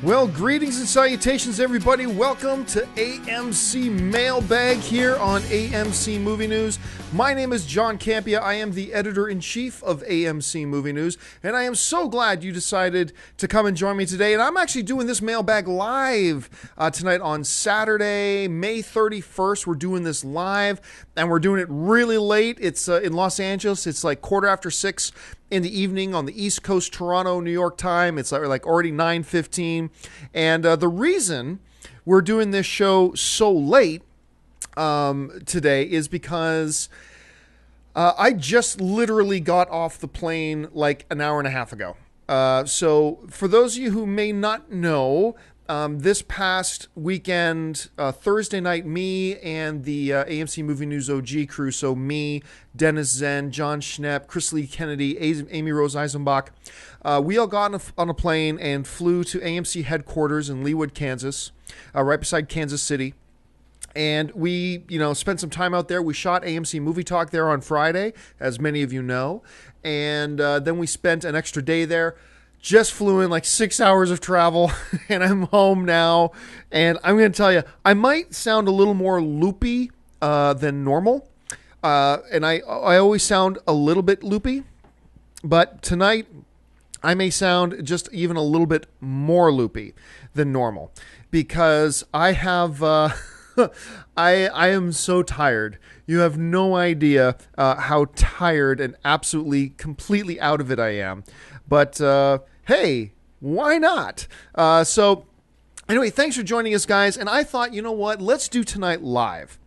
Well, greetings and salutations, everybody. Welcome to AMC Mail Bag here on AMC Movie News. My name is John Campia. I am the editor-in-chief of AMC Movie News, and I am so glad you decided to come and join me today. And I'm actually doing this mailbag live tonight on Saturday, May 31st. We're doing this live, and we're doing it really late. It's in Los Angeles. It's like 6:15 in the evening on the East Coast, Toronto, New York time. It's like already 9:15. And the reason we're doing this show so late today is because I just literally got off the plane like an hour and a half ago. So for those of you who may not know, this past weekend, Thursday night, me and the AMC Movie News OG crew, so me, Dennis Zen, John Schnepp, Chris Lee Kennedy, Amy Rose Eisenbach, we all got on a plane and flew to AMC headquarters in Leawood, Kansas, right beside Kansas City. And we, spent some time out there. We shot AMC Movie Talk there on Friday, as many of you know. And then we spent an extra day there. Just flew in like 6 hours of travel, and I'm home now. And I'm going to tell you, I might sound a little more loopy than normal. And I always sound a little bit loopy. But tonight, I may sound just even a little bit more loopy than normal. Because I have... I am so tired. You have no idea how tired and absolutely, completely out of it I am. But... hey, why not? So anyway, thanks for joining us, guys. And I thought, you know what? Let's do tonight live.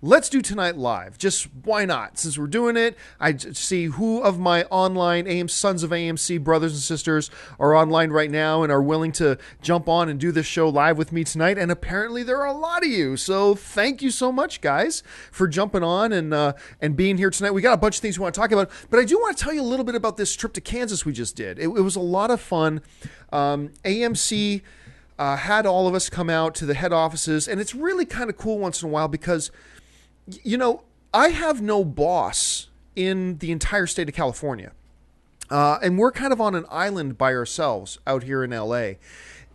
Just why not? Since we're doing it, I see who of my online Sons of AMC brothers and sisters are online right now and are willing to jump on and do this show live with me tonight. And apparently there are a lot of you. So thank you so much, guys, for jumping on and being here tonight. We got a bunch of things we want to talk about, but I do want to tell you a little bit about this trip to Kansas we just did. It was a lot of fun. AMC had all of us come out to the head offices, and it's really kind of cool once in a while because I have no boss in the entire state of California. And we're kind of on an island by ourselves out here in LA.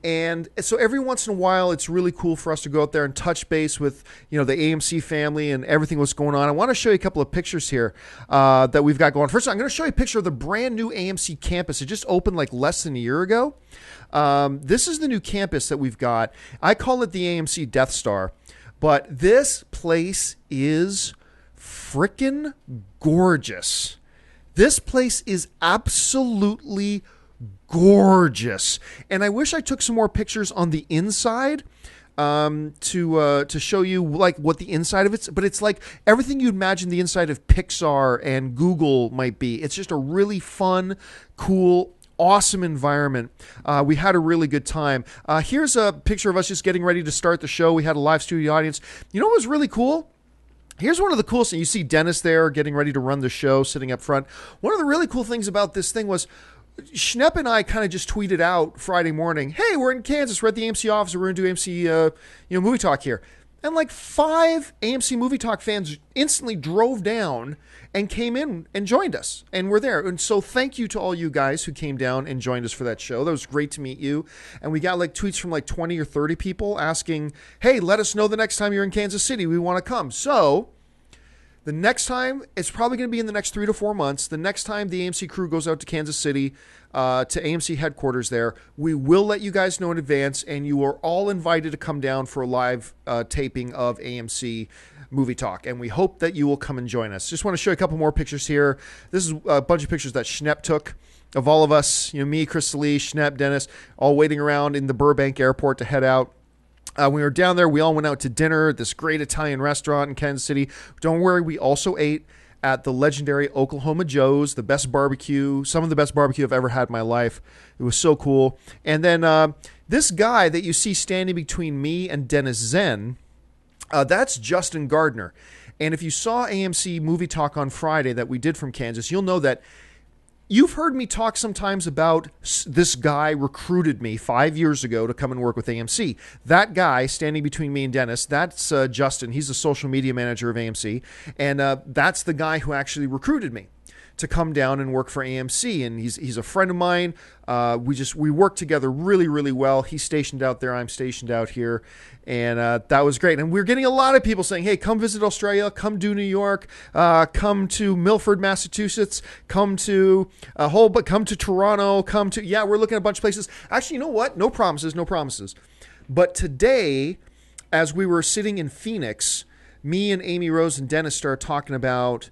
And so every once in a while, it's really cool for us to go out there and touch base with, the AMC family and everything that's going on. I want to show you a couple of pictures here that we've got going. First, I'm going to show you a picture of the brand new AMC campus. It just opened like less than a year ago. This is the new campus that we've got. I call it the AMC Death Star. But this place is frickin' gorgeous. This place is absolutely gorgeous. And I wish I took some more pictures on the inside to show you like what the inside of it's. But it's like everything you'd imagine the inside of Pixar and Google might be. It's just a really fun, cool, awesome environment. We had a really good time. Here's a picture of us just getting ready to start the show. We had a live studio audience. You know what was really cool? Here's one of the coolest things. You see Dennis there getting ready to run the show, sitting up front. One of the really cool things about this thing was Schnepp and I kind of just tweeted out Friday morning, hey, we're in Kansas. We're at the AMC office. We're going to do AMC Movie Talk here. And like 5 AMC Movie Talk fans instantly drove down and came in and joined us. And we're there. And so thank you to all you guys who came down and joined us for that show. That was great to meet you. And we got like tweets from like 20 or 30 people asking, hey, let us know the next time you're in Kansas City. We want to come. So the next time, it's probably going to be in the next 3 to 4 months. The next time the AMC crew goes out to Kansas City, to AMC headquarters there, we will let you guys know in advance, and you are all invited to come down for a live taping of AMC Movie Talk, and we hope that you will come and join us. Just want to show you a couple more pictures here. This is a bunch of pictures that Schnepp took of all of us, me, Chris Lee, Schnepp, Dennis, all waiting around in the Burbank airport to head out. When we were down there, we all went out to dinner at this great Italian restaurant in Kansas City. Don't worry, we also ate at the legendary Oklahoma Joe's, the best barbecue, some of the best barbecue I've ever had in my life. It was so cool. And then this guy that you see standing between me and Dennis Zen, that's Justin Gardner. And if you saw AMC Movie Talk on Friday that we did from Kansas, you'll know that you've heard me talk sometimes about this guy recruited me 5 years ago to come and work with AMC. That guy standing between me and Dennis, that's Justin. He's the social media manager of AMC. And that's the guy who actually recruited me to come down and work for AMC, and he's a friend of mine. We work together really, really well. He's stationed out there, I'm stationed out here, and that was great. And we're getting a lot of people saying, "Hey, come visit Australia, come do New York, come to Milford, Massachusetts, come to come to Toronto, we're looking at a bunch of places." Actually, you know what? No promises, no promises. But today, as we were sitting in Phoenix, me and Amy Rose and Dennis started talking about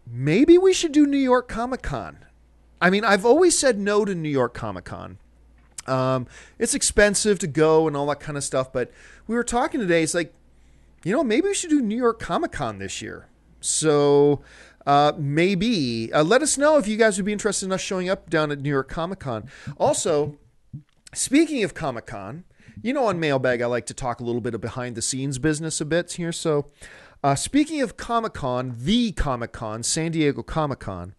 maybe we should do New York Comic Con. I mean, I've always said no to New York Comic Con. It's expensive to go and all that kind of stuff. But we were talking today. It's like, maybe we should do New York Comic Con this year. So maybe let us know if you guys would be interested in us showing up down at New York Comic Con. Also, speaking of Comic Con, on Mailbag, I like to talk a little bit of behind the scenes business a bit here. So speaking of Comic Con, the Comic Con, San Diego Comic Con,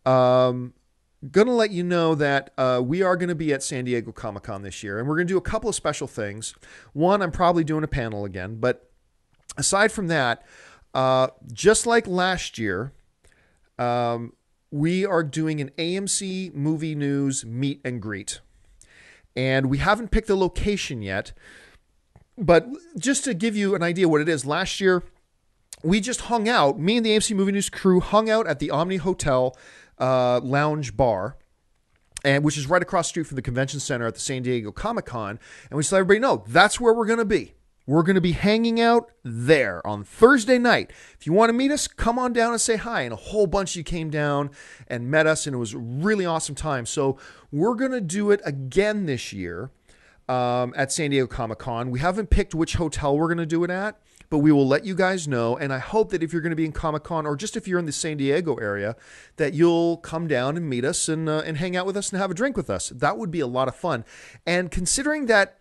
going to let you know that we are going to be at San Diego Comic Con this year, and we're going to do a couple of special things. One, I'm probably doing a panel again, but aside from that, just like last year, we are doing an AMC Movie News meet and greet. And we haven't picked the location yet, but just to give you an idea what it is, last year we just hung out, me and the AMC Movie News crew hung out at the Omni Hotel lounge bar, which is right across the street from the convention center at the San Diego Comic Con. And we just let everybody know that's where we're going to be. We're going to be hanging out there on Thursday night. If you want to meet us, come on down and say hi. And a whole bunch of you came down and met us, and it was a really awesome time. So we're going to do it again this year at San Diego Comic Con. We haven't picked which hotel we're going to do it at, but we will let you guys know. And I hope that if you're going to be in Comic Con, or just if you're in the San Diego area, that you'll come down and meet us and hang out with us and have a drink with us. That would be a lot of fun. And considering that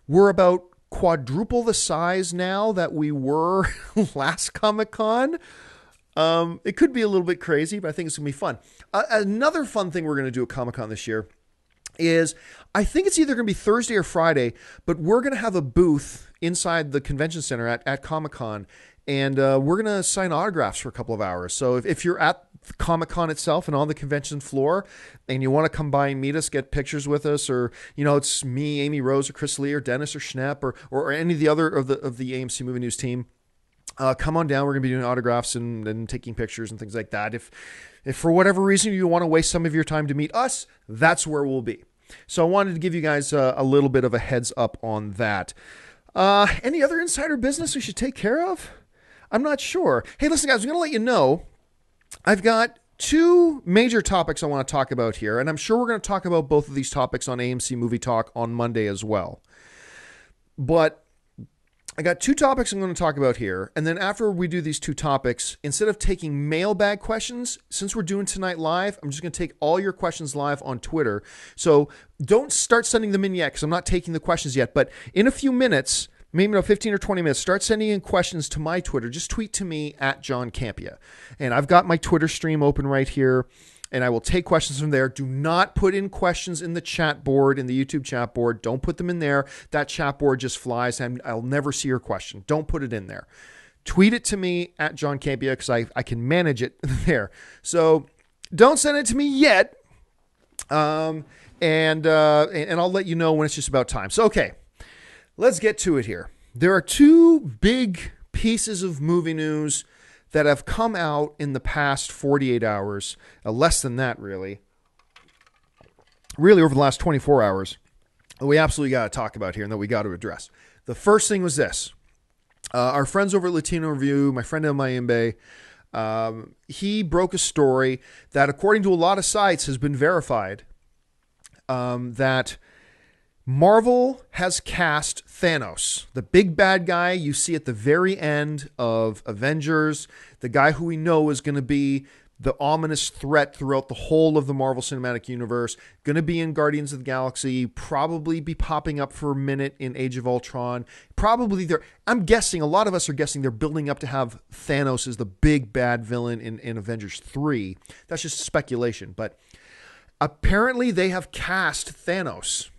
we're about quadruple the size now that we were last Comic-Con, it could be a little bit crazy, but I think it's going to be fun. Another fun thing we're going to do at Comic-Con this year is, I think it's either going to be Thursday or Friday, but we're going to have a booth inside the convention center at Comic-Con, and we're going to sign autographs for a couple of hours. So if you're at Comic-Con itself and on the convention floor, and you want to come by and meet us, get pictures with us, or it's me, Amy Rose, or Chris Lee, or Dennis, or Schnepp, or any of the other of the AMC Movie News team, come on down. We're going to be doing autographs and taking pictures and things like that. If for whatever reason you want to waste some of your time to meet us, that's where we'll be. So I wanted to give you guys a little bit of a heads up on that. Any other insider business we should take care of? I'm not sure. Hey, listen, guys, I'm going to let you know I've got two major topics I want to talk about here, and I'm sure we're going to talk about both of these topics on AMC Movie Talk on Monday as well. But I got two topics I'm going to talk about here, and then after we do these two topics, instead of taking mailbag questions, since we're doing tonight live, I'm just going to take all your questions live on Twitter. So don't start sending them in yet, because I'm not taking the questions yet, but in a few minutes, maybe 15 or 20 minutes, start sending in questions to my Twitter. Just tweet to me at John Campia. And I've got my Twitter stream open right here, and I will take questions from there. Do not put in questions in the chat board, in the YouTube chat board. Don't put them in there. That chat board just flies, and I'll never see your question. Don't put it in there. Tweet it to me at John Campia, because I can manage it there. So don't send it to me yet, and I'll let you know when it's just about time. So, okay. Let's get to it here. There are two big pieces of movie news that have come out in the past 48 hours, less than that really over the last 24 hours, that we absolutely got to talk about here and that we got to address. The first thing was this. Our friends over at Latino Review, my friend El Mayimbe, he broke a story that, according to a lot of sites, has been verified, that Marvel has cast Thanos, the big bad guy you see at the very end of Avengers, the guy who we know is going to be the ominous threat throughout the whole of the Marvel Cinematic Universe, going to be in Guardians of the Galaxy, probably be popping up for a minute in Age of Ultron. Probably I'm guessing, a lot of us are guessing they're building up to have Thanos as the big bad villain in Avengers 3. That's just speculation, but apparently they have cast Thanos.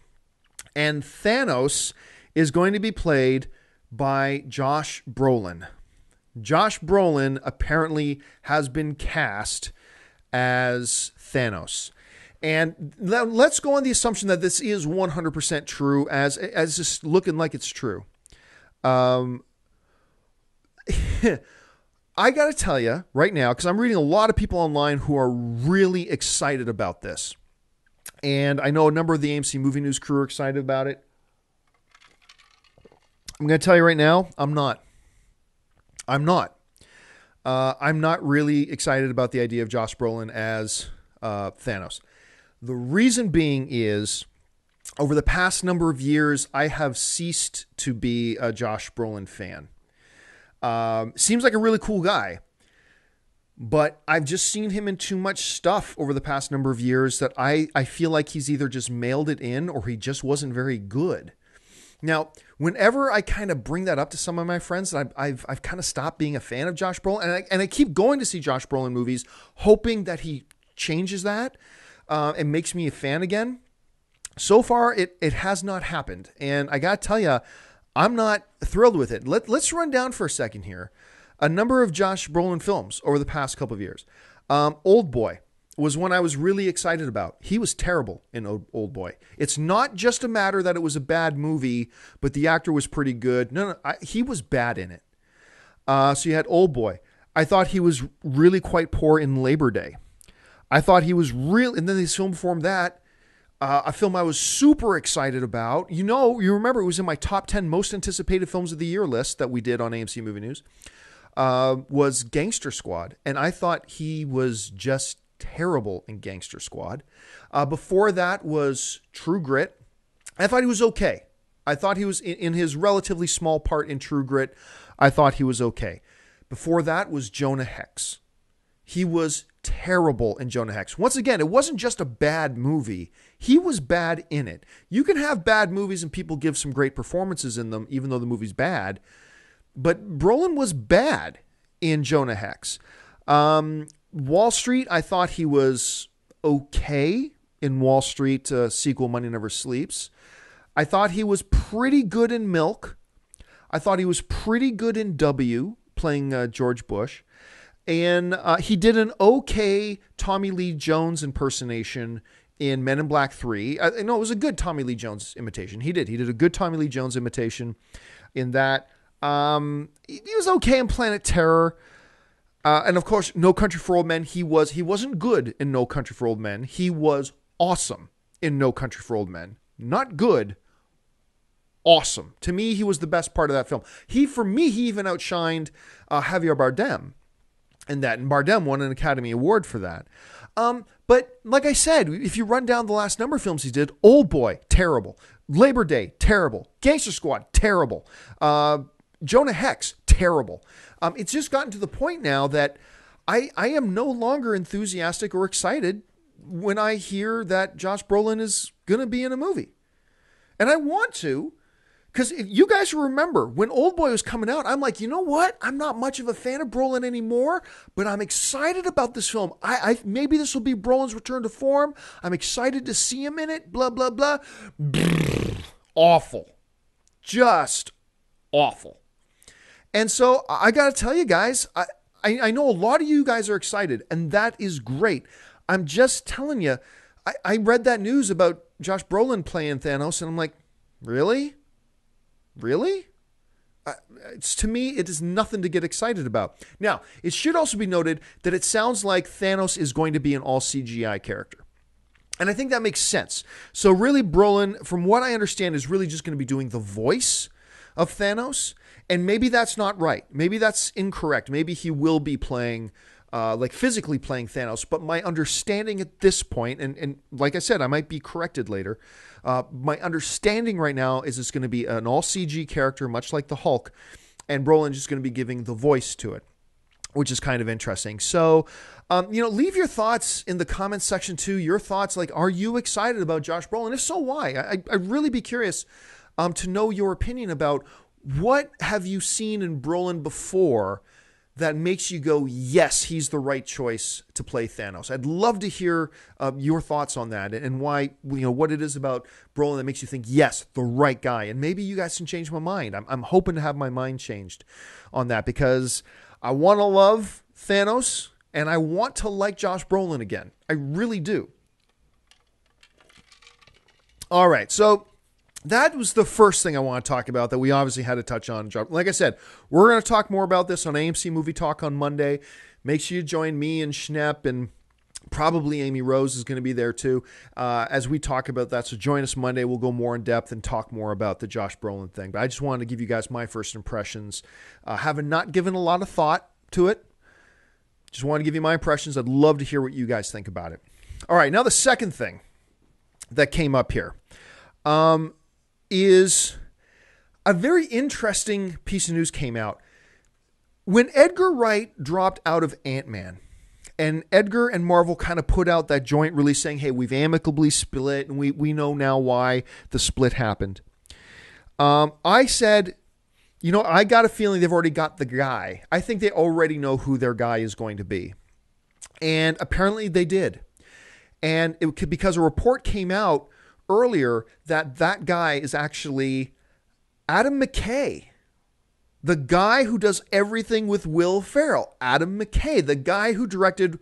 And Thanos is going to be played by Josh Brolin. Josh Brolin apparently has been cast as Thanos. And let's go on the assumption that this is 100% true, as just looking like it's true. I got to tell you right now, because I'm reading a lot of people online who are really excited about this. And I know a number of the AMC Movie News crew are excited about it. I'm going to tell you right now, I'm not. I'm not really excited about the idea of Josh Brolin as Thanos. The reason being is, over the past number of years, I have ceased to be a Josh Brolin fan. Seems like a really cool guy, but I've just seen him in too much stuff over the past number of years that I feel like he's either just mailed it in or he just wasn't very good. Now, whenever I kind of bring that up to some of my friends, I've kind of stopped being a fan of Josh Brolin, and I keep going to see Josh Brolin movies, hoping that he changes that and makes me a fan again. So far, it has not happened, and I got to tell you, I'm not thrilled with it. Let's run down for a second here a number of Josh Brolin films over the past couple of years. Old Boy was one I was really excited about. He was terrible in Old Boy. It's not just a matter that it was a bad movie, but the actor was pretty good. No, he was bad in it. So you had Old Boy. I thought he was really quite poor in Labor Day. I thought he was real, and then this film formed that. A film I was super excited about. You remember it was in my top 10 most anticipated films of the year list that we did on AMC Movie News, was Gangster Squad. And I thought he was just terrible in Gangster Squad. Before that was True Grit. I thought he was okay. I thought he was in his relatively small part in True Grit. I thought he was okay. Before that was Jonah Hex. He was terrible in Jonah Hex. Once again, it wasn't just a bad movie. He was bad in it. You can have bad movies and people give some great performances in them, even though the movie's bad. But Brolin was bad in Jonah Hex. Wall Street, I thought he was okay in Wall Street sequel Money Never Sleeps. I thought he was pretty good in Milk. I thought he was pretty good in W, playing George Bush. And he did an okay Tommy Lee Jones impersonation in Men in Black 3. No, it was a good Tommy Lee Jones imitation. He did a good Tommy Lee Jones imitation in that. He was okay in Planet Terror. And of course, No Country for Old Men. He wasn't good in No Country for Old Men. He was awesome in No Country for Old Men. Not good, awesome. To me, he was the best part of that film. For me, he even outshined Javier Bardem in that. And Bardem won an Academy Award for that. But like I said, if you run down the last number of films he did, Old Boy, terrible. Labor Day, terrible. Gangster Squad, terrible. Jonah Hex, terrible. It's just gotten to the point now that I am no longer enthusiastic or excited when I hear that Josh Brolin is going to be in a movie. And I want to, because if you guys remember, when Old Boy was coming out, I'm like, you know what? I'm not much of a fan of Brolin anymore, but I'm excited about this film. Maybe this will be Brolin's return to form. I'm excited to see him in it, blah, blah, blah. Awful. Just awful. And so I got to tell you guys, I know a lot of you guys are excited, and that is great. I'm just telling you, I read that news about Josh Brolin playing Thanos, and I'm like, really? Really? To me, it is nothing to get excited about. Now, it should also be noted that it sounds like Thanos is going to be an all CGI character. And I think that makes sense. So really, Brolin, from what I understand, is really just going to be doing the voice of Thanos. And maybe that's not right. Maybe that's incorrect. Maybe he will be playing, physically playing Thanos. But my understanding at this point, and like I said, I might be corrected later. My understanding right now is it's going to be an all CG character, much like the Hulk. And Brolin is going to be giving the voice to it, which is kind of interesting. So, leave your thoughts in the comments section too. Your thoughts, are you excited about Josh Brolin? If so, why? I'd really be curious to know your opinion about what have you seen in Brolin before that makes you go, yes, he's the right choice to play Thanos? I'd love to hear your thoughts on that and why, what it is about Brolin that makes you think, yes, the right guy. And maybe you guys can change my mind. I'm hoping to have my mind changed on that because I want to love Thanos and I want to like Josh Brolin again. I really do. All right, so that was the first thing I want to talk about that we obviously had to touch on. Like I said, we're going to talk more about this on AMC Movie Talk on Monday. Make sure you join me and Schnepp, and probably Amy Rose is going to be there too as we talk about that. So join us Monday. We'll go more in depth and talk more about the Josh Brolin thing. But I just wanted to give you guys my first impressions. Having not given a lot of thought to it, just want to give you my impressions. I'd love to hear what you guys think about it. All right, now the second thing that came up here. Is a very interesting piece of news came out. When Edgar Wright dropped out of Ant-Man, and Edgar and Marvel kind of put out that joint release saying, hey, we've amicably split, and we know now why the split happened. I said, I got a feeling they've already got the guy. I think they already know who their guy is going to be. And apparently they did. And it could, because a report came out earlier that guy is actually Adam McKay, the guy who does everything with Will Ferrell. Adam McKay, the guy who directed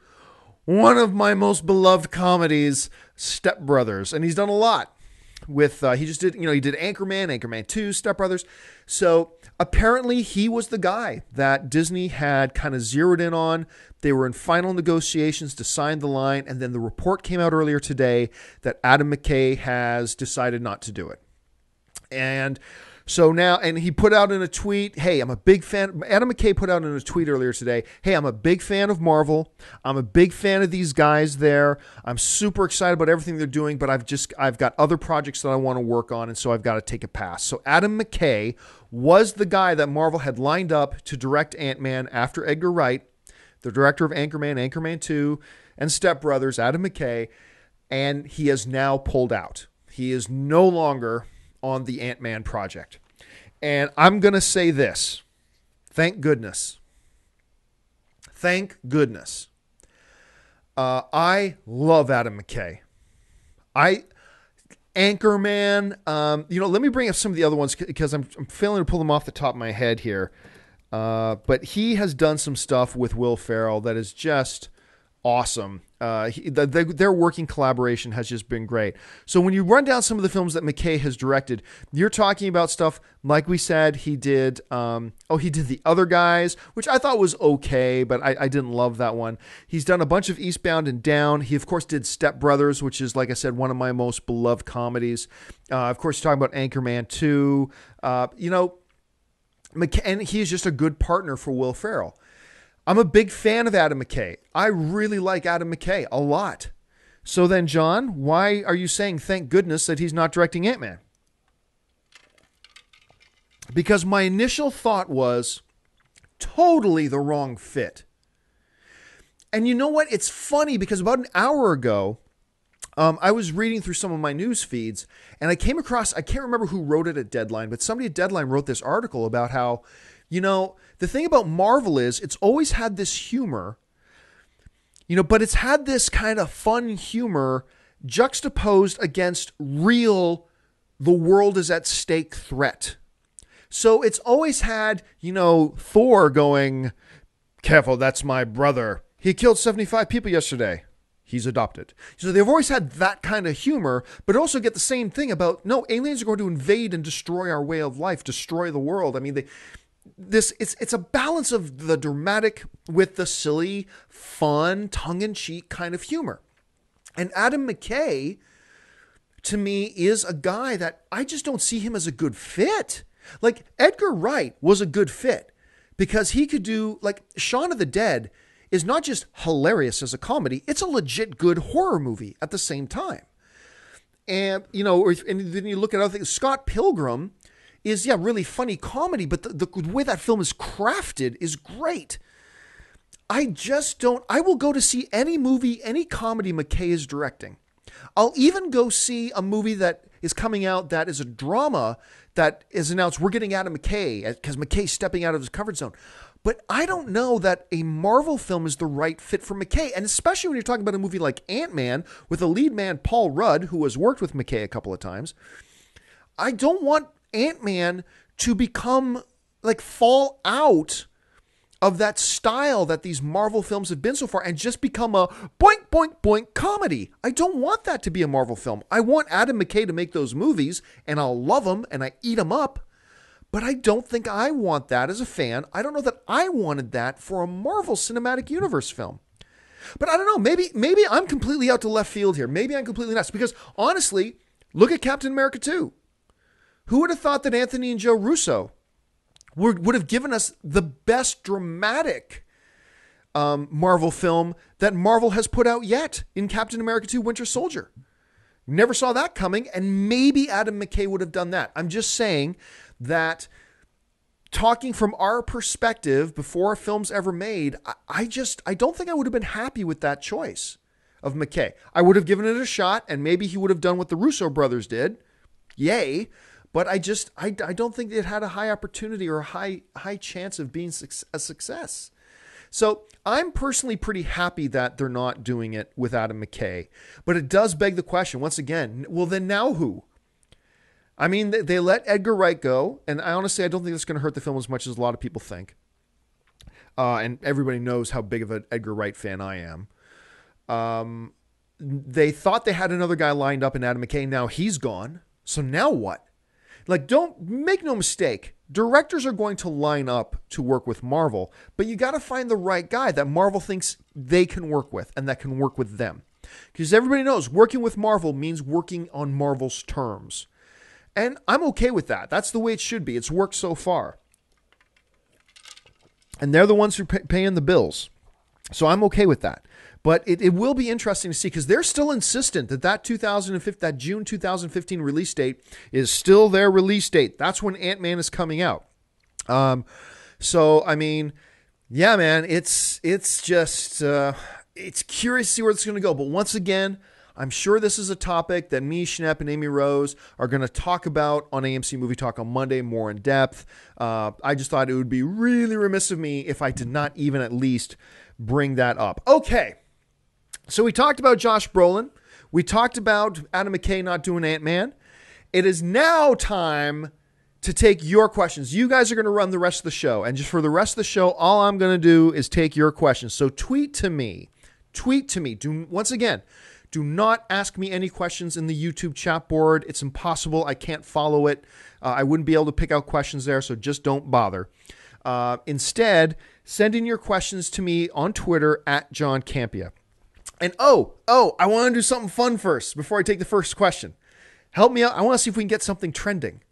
one of my most beloved comedies, Step Brothers, and he's done a lot with. He just did, he did Anchorman 2, Step Brothers. So apparently he was the guy that Disney had kind of zeroed in on. They were in final negotiations to sign the line, and then the report came out earlier today that Adam McKay has decided not to do it. And so now, and he put out in a tweet, hey, I'm a big fan. Adam McKay put out in a tweet earlier today, hey, I'm a big fan of Marvel. I'm a big fan of these guys there. I'm super excited about everything they're doing, but I've got other projects that I want to work on, and so I've got to take a pass. So Adam McKay was the guy that Marvel had lined up to direct Ant-Man after Edgar Wright, the director of Anchorman 2, and Step Brothers, Adam McKay, and he has now pulled out. He is no longer on the Ant-Man project. And I'm going to say this. Thank goodness. Thank goodness. I love Adam McKay. Anchorman, let me bring up some of the other ones because I'm failing to pull them off the top of my head here. But he has done some stuff with Will Ferrell that is just awesome. Their working collaboration has just been great. So when you run down some of the films that McKay has directed, you're talking about stuff like we said he did. He did The Other Guys, which I thought was okay, but I didn't love that one. He's done a bunch of Eastbound and Down. He of course did Step Brothers, which is, like I said, one of my most beloved comedies. Of course, you're talking about Anchorman 2. And he is just a good partner for Will Ferrell. I'm a big fan of Adam McKay. I really like Adam McKay a lot. So then, John, why are you saying thank goodness that he's not directing Ant-Man? Because my initial thought was totally the wrong fit. And you know what? It's funny because about an hour ago, I was reading through some of my news feeds and I came across, I can't remember who wrote it at Deadline, but somebody at Deadline wrote this article about how, the thing about Marvel is it's always had this humor, but it's had this kind of fun humor juxtaposed against real, the world is at stake threat. So it's always had, Thor going, careful, that's my brother. He killed 75 people yesterday. He's adopted. So they've always had that kind of humor, but also get the same thing about, no, aliens are going to invade and destroy our way of life, destroy the world. I mean, it's a balance of the dramatic with the silly, fun, tongue-in-cheek kind of humor. And Adam McKay, to me, is a guy that I just don't see him as a good fit. Like, Edgar Wright was a good fit because he could do, like, Shaun of the Dead is not just hilarious as a comedy, it's a legit good horror movie at the same time. And, and then you look at other things. Scott Pilgrim is, really funny comedy, but the way that film is crafted is great. I will go to see any movie, any comedy McKay is directing. I'll even go see a movie that is coming out that is a drama that is announced. We're getting Adam McKay because McKay's stepping out of his comfort zone. But I don't know that a Marvel film is the right fit for McKay. And especially when you're talking about a movie like Ant-Man with a lead man, Paul Rudd, who has worked with McKay a couple of times. I don't want Ant-Man to become fall out of that style that these Marvel films have been so far and just become a boink, boink, boink comedy. I don't want that to be a Marvel film. I want Adam McKay to make those movies and I'll love them and I eat them up. But I don't think I want that as a fan. I don't know that I wanted that for a Marvel Cinematic Universe film. But I don't know. Maybe I'm completely out to left field here. Maybe I'm completely nuts. Because honestly, look at Captain America 2. Who would have thought that Anthony and Joe Russo would have given us the best dramatic Marvel film that Marvel has put out yet in Captain America 2 Winter Soldier? Never saw that coming, and maybe Adam McKay would have done that. I'm just saying that talking from our perspective before a film's ever made, I don't think I would have been happy with that choice of McKay. I would have given it a shot, and maybe he would have done what the Russo brothers did. Yay. But I don't think it had a high opportunity or a high chance of being a success. So I'm personally pretty happy that they're not doing it with Adam McKay. But it does beg the question, once again, well, then now who? I mean, they let Edgar Wright go, and I honestly don't think that's going to hurt the film as much as a lot of people think. And everybody knows how big of an Edgar Wright fan I am. They thought they had another guy lined up in Adam McKay. Now he's gone. So now what? Don't make no mistake. Directors are going to line up to work with Marvel, but you got to find the right guy that Marvel thinks they can work with and that can work with them. Because everybody knows working with Marvel means working on Marvel's terms. And I'm okay with that. That's the way it should be. It's worked so far. And they're the ones who are paying the bills. So I'm okay with that. But it will be interesting to see because they're still insistent that June 2015 release date is still their release date. That's when Ant-Man is coming out. So, I mean, yeah, man, it's just, it's curious to see where it's going to go. But once again, I'm sure this is a topic that me, Schnepp, and Amy Rose are going to talk about on AMC Movie Talk on Monday more in depth. I just thought it would be really remiss of me if I did not even at least bring that up. Okay. So we talked about Josh Brolin. We talked about Adam McKay not doing Ant-Man. It is now time to take your questions. You guys are going to run the rest of the show. And just for the rest of the show, all I'm going to do is take your questions. So tweet to me. Once again, do not ask me any questions in the YouTube chat board. It's impossible. I can't follow it. I wouldn't be able to pick out questions there, so just don't bother. Instead, send in your questions to me on Twitter at John Campia. And I want to do something fun first before I take the first question. Help me out. I want to see if we can get something trending.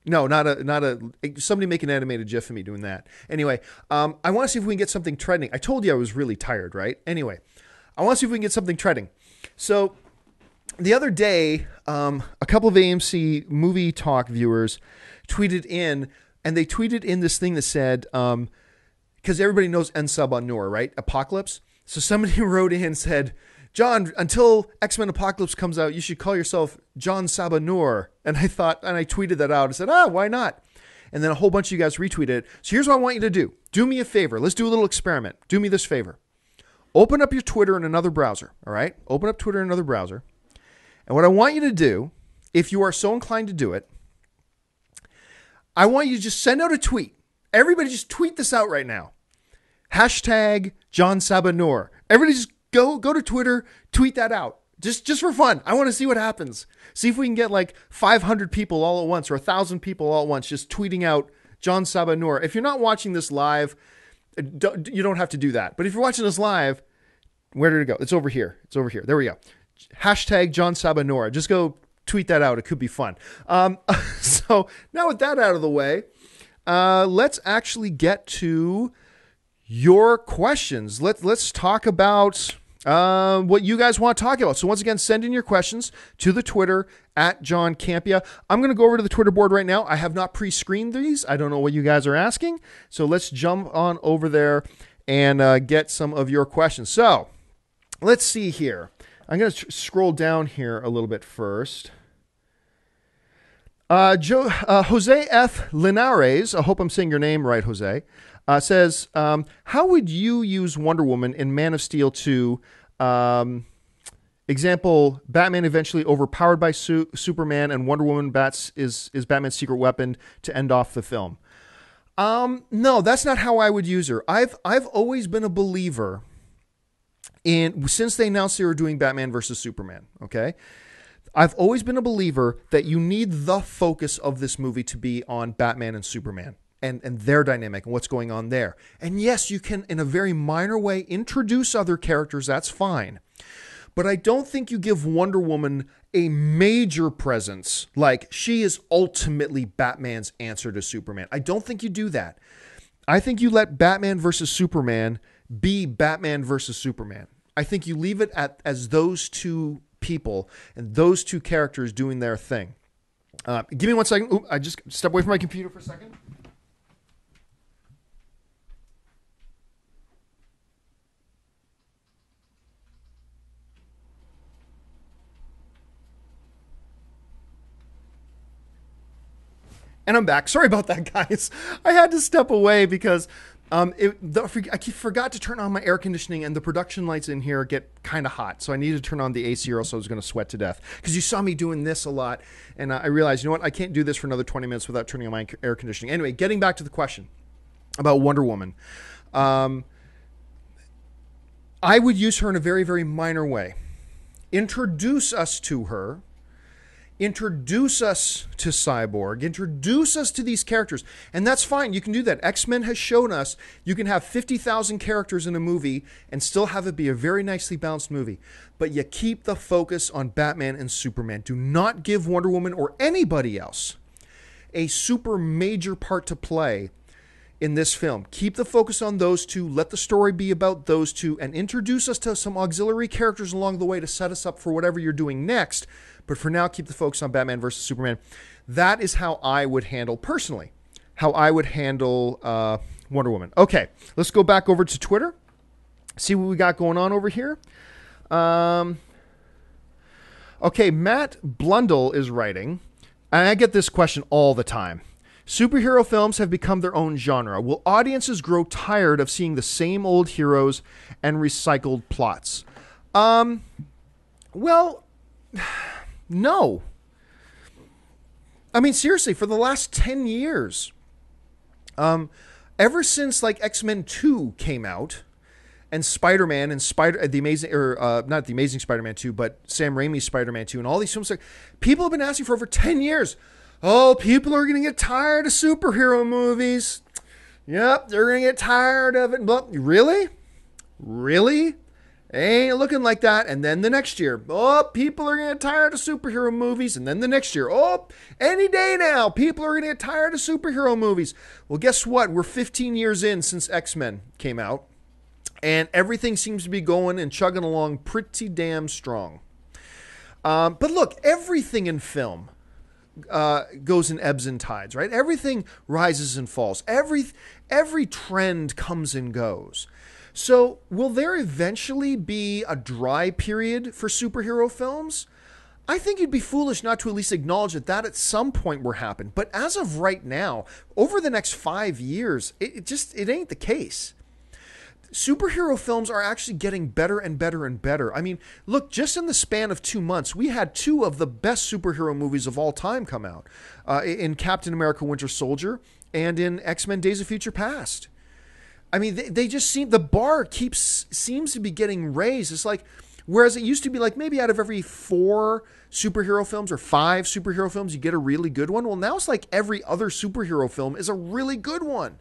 No, not somebody make an animated GIF of me doing that. Anyway, I want to see if we can get something trending. I told you I was really tired, right? Anyway, I want to see if we can get something trending. So the other day, a couple of AMC Movie Talk viewers tweeted in, and they tweeted in this thing that said, because everybody knows En Sabanur, right? Apocalypse. So somebody wrote in and said, John, until X-Men Apocalypse comes out, you should call yourself John Sabanur. And I thought, and I tweeted that out. I said, why not? And then a whole bunch of you guys retweeted it. So here's what I want you to do. Do me a favor. Let's do a little experiment. Do me this favor. Open up your Twitter in another browser, all right? Open up Twitter in another browser. And what I want you to do, if you are so inclined to do it, I want you to just send out a tweet. Everybody just tweet this out right now. Hashtag John Sabanur. Everybody just go to Twitter, tweet that out. Just for fun. I want to see what happens. See if we can get like 500 people all at once or 1,000 people all at once just tweeting out John Sabanur. If you're not watching this live, you don't have to do that. But if you're watching this live, where did it go? It's over here. There we go. Hashtag John Sabanur. Just go tweet that out. It could be fun. So now with that out of the way, let's actually get to your questions. Let's talk about what you guys want to talk about. So once again, send in your questions to the Twitter at John Campia. I'm going to go over to the Twitter board right now. I have not pre-screened these. I don't know what you guys are asking. So let's jump on over there and get some of your questions. So let's see here. I'm going to scroll down here a little bit first. Jose F. Linares, I hope I'm saying your name right, Jose, says, how would you use Wonder Woman in Man of Steel 2? Example, Batman eventually overpowered by Superman, and Wonder Woman is Batman's secret weapon to end off the film. No, that's not how I would use her. I've always been a believer since they announced they were doing Batman versus Superman, okay? I've always been a believer that you need the focus of this movie to be on Batman and Superman and their dynamic and what's going on there. And yes, you can, in a very minor way, introduce other characters. That's fine. But I don't think you give Wonder Woman a major presence, like she is ultimately Batman's answer to Superman. I don't think you do that. I think you let Batman versus Superman be Batman versus Superman. I think you leave it as those two people and those two characters doing their thing. Give me 1 second. Ooh, I just step away from my computer for a second. And I'm back. Sorry about that, guys. I had to step away because I forgot to turn on my air conditioning, and the production lights in here get kind of hot. So I needed to turn on the AC, or else I was going to sweat to death. Because you saw me doing this a lot, and I realized, you know what? I can't do this for another 20 minutes without turning on my air conditioning. Anyway, getting back to the question about Wonder Woman. I would use her in a very, very minor way. Introduce us to her. Introduce us to Cyborg, introduce us to these characters, and that's fine. You can do that. X-Men has shown us you can have 50,000 characters in a movie and still have it be a very nicely balanced movie, but you keep the focus on Batman and Superman. Do not give Wonder Woman or anybody else a super major part to play in this film. Keep the focus on those two, let the story be about those two, and introduce us to some auxiliary characters along the way to set us up for whatever you're doing next. But for now, keep the focus on Batman versus Superman. That is how I would handle, personally, how I would handle Wonder Woman. Okay, let's go back over to Twitter. See what we got going on over here. Okay, Matt Blundell is writing, and I get this question all the time. Superhero films have become their own genre. Will audiences grow tired of seeing the same old heroes and recycled plots? Well, no. I mean, seriously, for the last 10 years, ever since like X-Men 2 came out, and Spider-Man and not the Amazing Spider-Man 2, but Sam Raimi's Spider-Man 2, and all these films, people have been asking for over 10 years. Oh, people are going to get tired of superhero movies. Yep, they're going to get tired of it. But really? Really? Ain't looking like that. And then the next year, oh, people are going to get tired of superhero movies. And then the next year, oh, any day now, people are going to get tired of superhero movies. Well, guess what? We're 15 years in since X-Men came out. And everything seems to be going and chugging along pretty damn strong. But look, everything in film goes in ebbs and tides, right? Everything rises and falls. Every trend comes and goes. So will there eventually be a dry period for superhero films? I think you'd be foolish not to at least acknowledge that at some point will happen. But as of right now, over the next 5 years, it ain't the case. Superhero films are actually getting better and better and better. I mean, look, just in the span of 2 months, we had 2 of the best superhero movies of all time come out, in Captain America Winter Soldier and in X-Men Days of Future Past. I mean, they just the bar seems to be getting raised. It's like, whereas it used to be like maybe out of every 4 superhero films or 5 superhero films, you get a really good one. Well, now it's like every other superhero film is a really good one.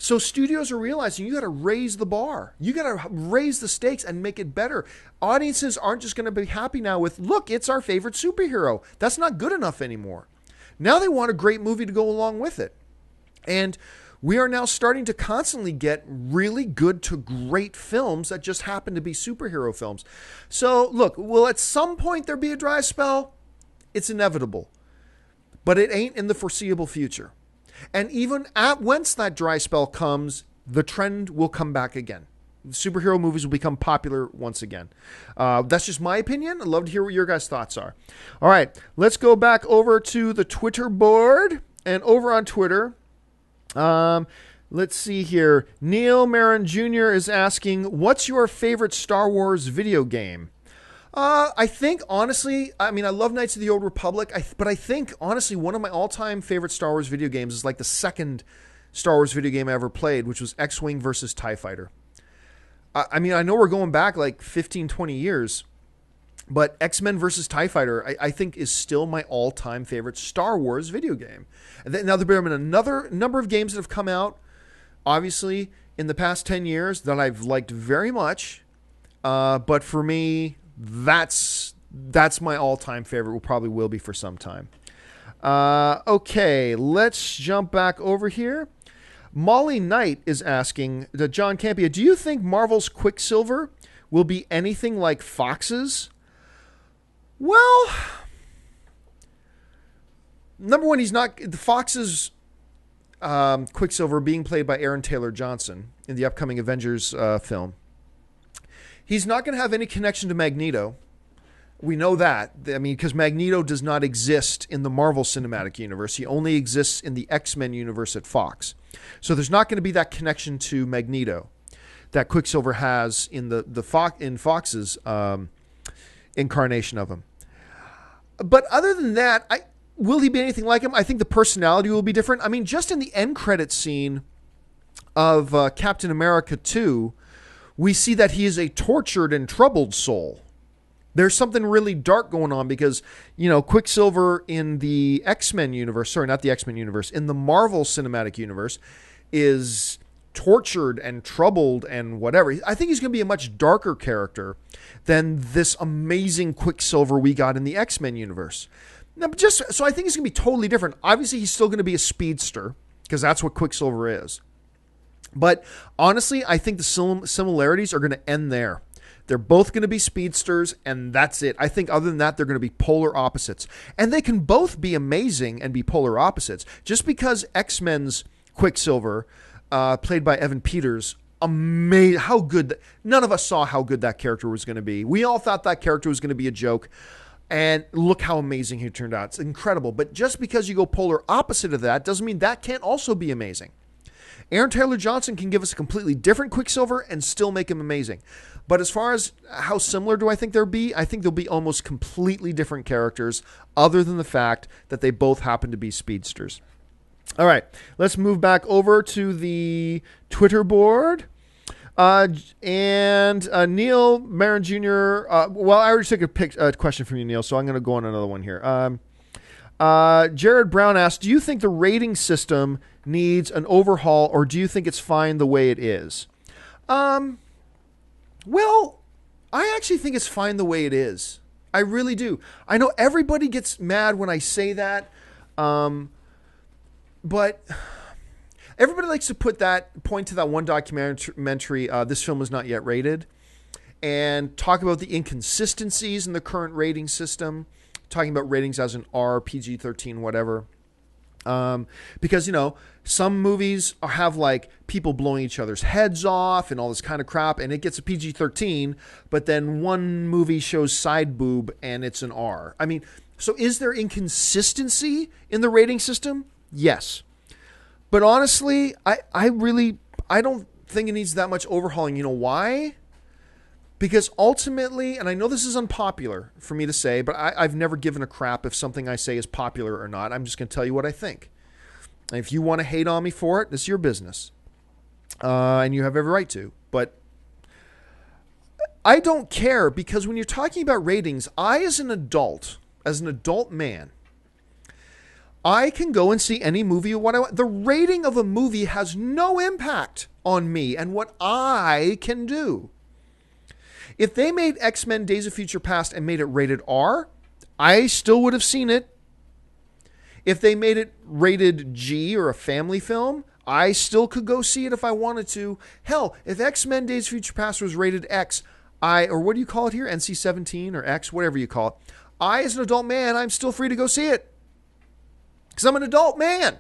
So studios are realizing you got to raise the bar. You got to raise the stakes and make it better. Audiences aren't just going to be happy now with, look, it's our favorite superhero. That's not good enough anymore. Now they want a great movie to go along with it. And we are now starting to constantly get really good to great films that just happen to be superhero films. So look, will at some point there be a dry spell? It's inevitable. But it ain't in the foreseeable future. And even once that dry spell comes, the trend will come back again. superhero movies will become popular once again. That's just my opinion. I'd love to hear what your guys' thoughts are. All right, let's go back over to the Twitter board. And over on Twitter, let's see here. Neil Marin Jr. is asking, what's your favorite Star Wars video game? I think, honestly, I mean, I love Knights of the Old Republic, but I think, honestly, one of my all-time favorite Star Wars video games is like the second Star Wars video game I ever played, which was X-Wing versus TIE Fighter. I mean, I know we're going back like 15, 20 years, but X-Men versus TIE Fighter, I think, is still my all-time favorite Star Wars video game. Now, there have been another number of games that have come out, obviously, in the past 10 years that I've liked very much, but for me, that's my all-time favorite. Probably will be for some time. Okay, let's jump back over here. Molly Knight is asking, John Campia, do you think Marvel's Quicksilver will be anything like Fox's? Well, number one, he's not. The Fox's Quicksilver being played by Aaron Taylor Johnson in the upcoming Avengers film. He's not going to have any connection to Magneto. We know that. I mean, because Magneto does not exist in the Marvel Cinematic Universe. He only exists in the X-Men universe at Fox. So there's not going to be that connection to Magneto that Quicksilver has in in Fox's incarnation of him. But other than that, will he be anything like him? I think the personality will be different. I mean, just in the end credit scene of Captain America 2, we see that he is a tortured and troubled soul. There's something really dark going on because, Quicksilver in the X-Men universe, sorry, not the X-Men universe, in the Marvel Cinematic Universe is tortured and troubled and whatever. I think he's going to be a much darker character than this amazing Quicksilver we got in the X-Men universe. Now, so I think he's going to be totally different. Obviously, he's still going to be a speedster because that's what Quicksilver is. But honestly, I think the similarities are going to end there. They're both going to be speedsters, and that's it. I think other than that, they're going to be polar opposites. And they can both be amazing and be polar opposites. Just because X-Men's Quicksilver, played by Evan Peters, how good, none of us saw how good that character was going to be. We all thought that character was going to be a joke. And look how amazing he turned out. It's incredible. But just because you go polar opposite of that doesn't mean that can't also be amazing. Aaron Taylor Johnson can give us a completely different Quicksilver and still make him amazing. But as far as how similar do I think they'll be, I think they'll be almost completely different characters other than the fact that they both happen to be speedsters. All right, let's move back over to the Twitter board. And Neil Marin Jr., well, I already took a question from you, Neil, so I'm going to go on another one here. Jared Brown asked, do you think the rating system needs an overhaul, or do you think it's fine the way it is? Well, I actually think it's fine the way it is. I really do. I know everybody gets mad when I say that, but everybody likes to point to that one documentary, This Film Is Not Yet Rated, and talk about the inconsistencies in the current rating system, talking about ratings as an R, PG-13, whatever. Because, some movies have like people blowing each other's heads off and all this kind of crap, and it gets a PG-13, but then one movie shows side boob and it's an R. I mean, so is there inconsistency in the rating system? Yes. But honestly, I don't think it needs that much overhauling. You know why? Because ultimately, and I know this is unpopular for me to say, but I've never given a crap if something I say is popular or not. I'm just going to tell you what I think. And if you want to hate on me for it, it's your business. And you have every right to. But I don't care, because when you're talking about ratings, as an adult man, I can go and see any movie what I want. The rating of a movie has no impact on me and what I can do. If they made X-Men Days of Future Past and made it rated R, I still would have seen it. If they made it rated G or a family film, I still could go see it if I wanted to. Hell, if X-Men Days of Future Past was rated X, or what do you call it here? NC-17 or X, whatever you call it. As an adult man, I'm still free to go see it. Because I'm an adult man.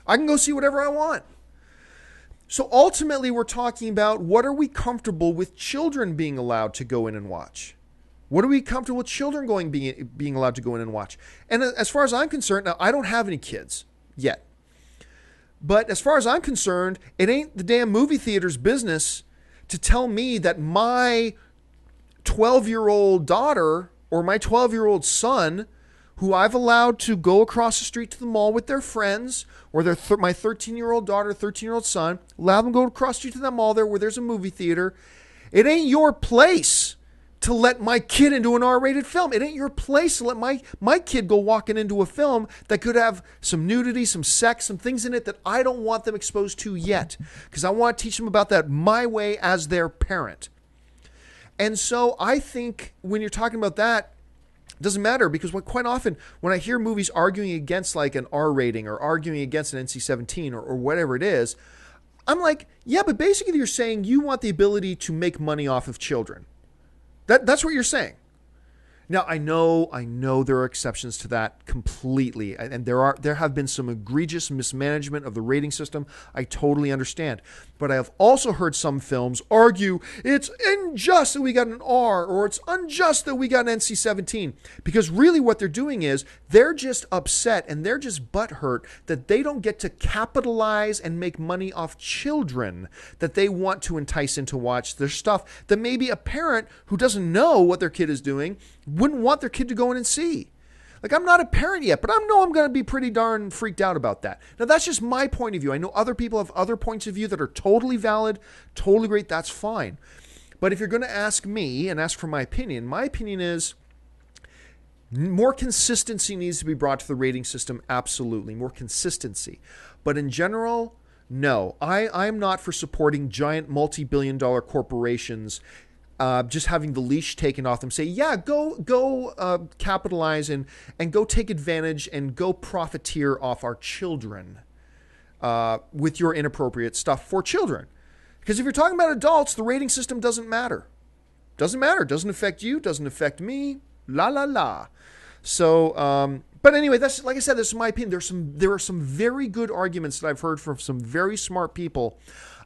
I can go see whatever I want. So ultimately, we're talking about what are we comfortable with children being allowed to go in and watch? What are we comfortable with children being allowed to go in and watch? And as far as I'm concerned, now I don't have any kids yet. But as far as I'm concerned, it ain't the damn movie theater's business to tell me that my 12-year-old daughter or my 12-year-old son, who I've allowed to go across the street to the mall with their friends, or my 13-year-old daughter, 13-year-old son, allow them to go across the street to the mall there where there's a movie theater. It ain't your place to let my kid into an R-rated film. It ain't your place to let my kid go walking into a film that could have some nudity, some sex, some things in it that I don't want them exposed to yet. Because I want to teach them about that my way as their parent. And so I think when you're talking about that, it doesn't matter, because quite often when I hear movies arguing against like an R rating or arguing against an NC-17 or whatever it is, I'm like, yeah, but basically you're saying you want the ability to make money off of children. That's what you're saying. Now, I know there are exceptions to that completely, and there have been some egregious mismanagement of the rating system. I totally understand. But I have also heard some films argue it's unjust that we got an R, or it's unjust that we got an NC-17. Because really what they're doing is they're just upset and they're just butthurt that they don't get to capitalize and make money off children that they want to entice into watch their stuff that maybe a parent who doesn't know what their kid is doing wouldn't want their kid to go in and see. Like, I'm not a parent yet, but I know I'm going to be pretty darn freaked out about that. Now, that's just my point of view. I know other people have other points of view that are totally valid, totally great. That's fine. But if you're going to ask me and ask for my opinion is more consistency needs to be brought to the rating system. Absolutely. More consistency. But in general, no. I'm not for supporting giant multi-billion-dollar corporations just having the leash taken off them, say, yeah, go capitalize and go take advantage and go profiteer off our children with your inappropriate stuff for children. Because if you're talking about adults, the rating system doesn't matter. Doesn't matter. Doesn't affect you. Doesn't affect me. La, la, la. So, but anyway, that's, like I said, this is my opinion. There are some very good arguments that I've heard from some very smart people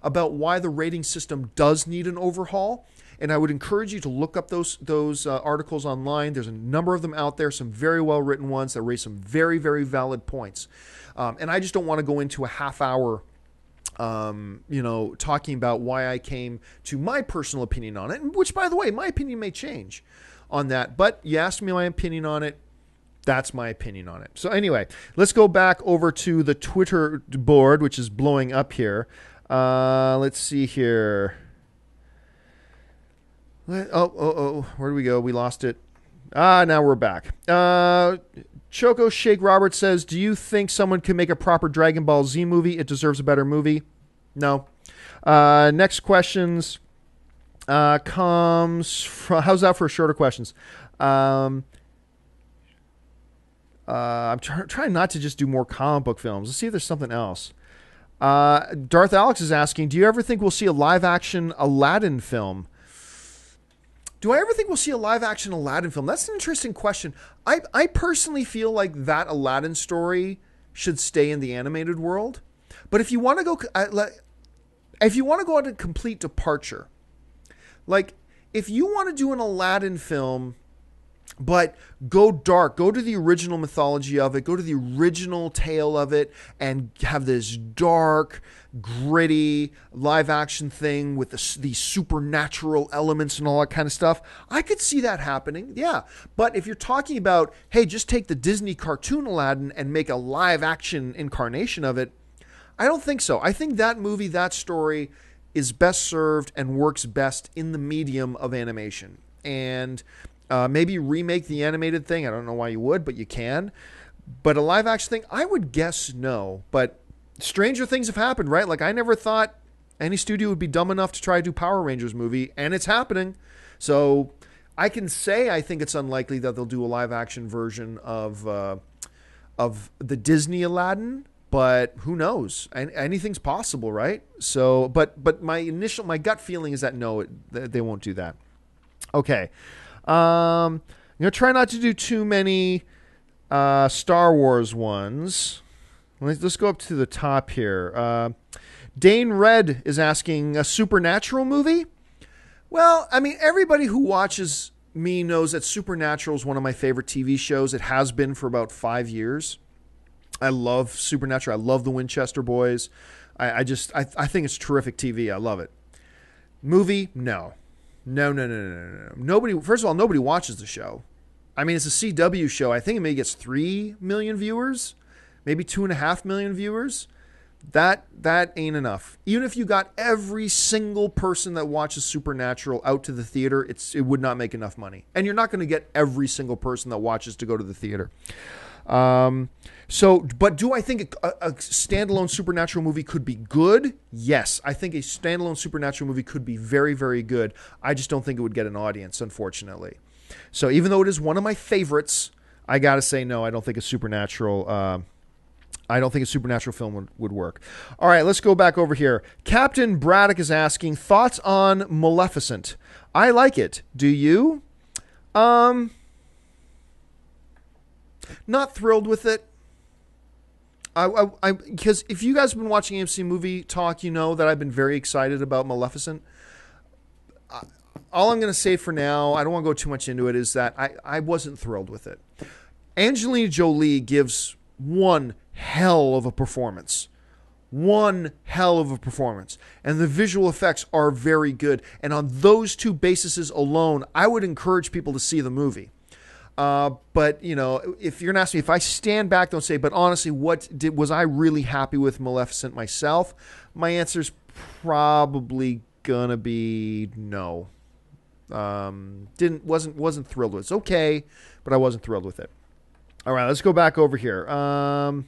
about why the rating system does need an overhaul. And I would encourage you to look up those articles online. There's a number of them out there, some very well-written ones that raise some very, very valid points. And I just don't want to go into a half hour, talking about why I came to my personal opinion on it, which, by the way, my opinion may change on that. But you asked me my opinion on it. That's my opinion on it. So anyway, let's go back over to the Twitter board, which is blowing up here. Let's see here. Oh, where do we go? We lost it. Now we're back. Choco Shake Robert says, do you think someone can make a proper Dragon Ball Z movie? It deserves a better movie. No. Next questions comes from, how's that for shorter questions? I'm trying not to just do more comic book films. Let's see if there's something else. Darth Alex is asking, do you ever think we'll see a live-action Aladdin film? Do I ever think we'll see a live-action Aladdin film? That's an interesting question. I personally feel like that Aladdin story should stay in the animated world. But if you want to go on a complete departure, like if you want to do an Aladdin film, but go dark, go to the original mythology of it, go to the original tale of it, and have this dark, gritty live action thing with these supernatural elements and all that kind of stuff, I could see that happening. Yeah. But if you're talking about, hey, just take the Disney cartoon Aladdin and make a live action incarnation of it, I don't think so. I think that movie, that story is best served and works best in the medium of animation. And maybe remake the animated thing. I don't know why you would, but you can. But a live action thing, I would guess no. But stranger things have happened, right? Like, I never thought any studio would be dumb enough to try to do Power Rangers movie, and it's happening. So I can say I think it's unlikely that they'll do a live action version of the Disney Aladdin, but who knows? Anything's possible, right? So, but my gut feeling is that no, they won't do that. Okay. I'm going to try not to do too many Star Wars ones. Let's go up to the top here. Dane Red is asking, a Supernatural movie? Well, I mean, everybody who watches me knows that Supernatural is one of my favorite TV shows. It has been for about 5 years. I love Supernatural. I love the Winchester Boys. I think it's terrific TV. I love it. Movie? No. No. Nobody. First of all, nobody watches the show. I mean, it's a CW show. I think it maybe gets 3 million viewers, maybe 2.5 million viewers. That ain't enough. Even if you got every single person that watches Supernatural out to the theater, it would not make enough money. And you're not going to get every single person that watches to go to the theater. But do I think a standalone Supernatural movie could be good? Yes, I think a standalone Supernatural movie could be very, very good. I just don't think it would get an audience, unfortunately. So even though it is one of my favorites, I got to say no. I don't think a Supernatural film would work. All right, let's go back over here. Captain Braddock is asking, thoughts on Maleficent? I like it. Do you? Not thrilled with it. Because if you guys have been watching AMC Movie Talk, you know that I've been very excited about Maleficent. All I'm going to say for now, I don't want to go too much into it, is that I wasn't thrilled with it. Angelina Jolie gives one hell of a performance. One hell of a performance. And the visual effects are very good. And on those two bases alone, I would encourage people to see the movie. But, you know, if you're going to ask me, if I stand back, don't say, but honestly, was I really happy with Maleficent myself? My answer's probably going to be no. Wasn't thrilled with it. It's okay, but I wasn't thrilled with it. All right, let's go back over here. John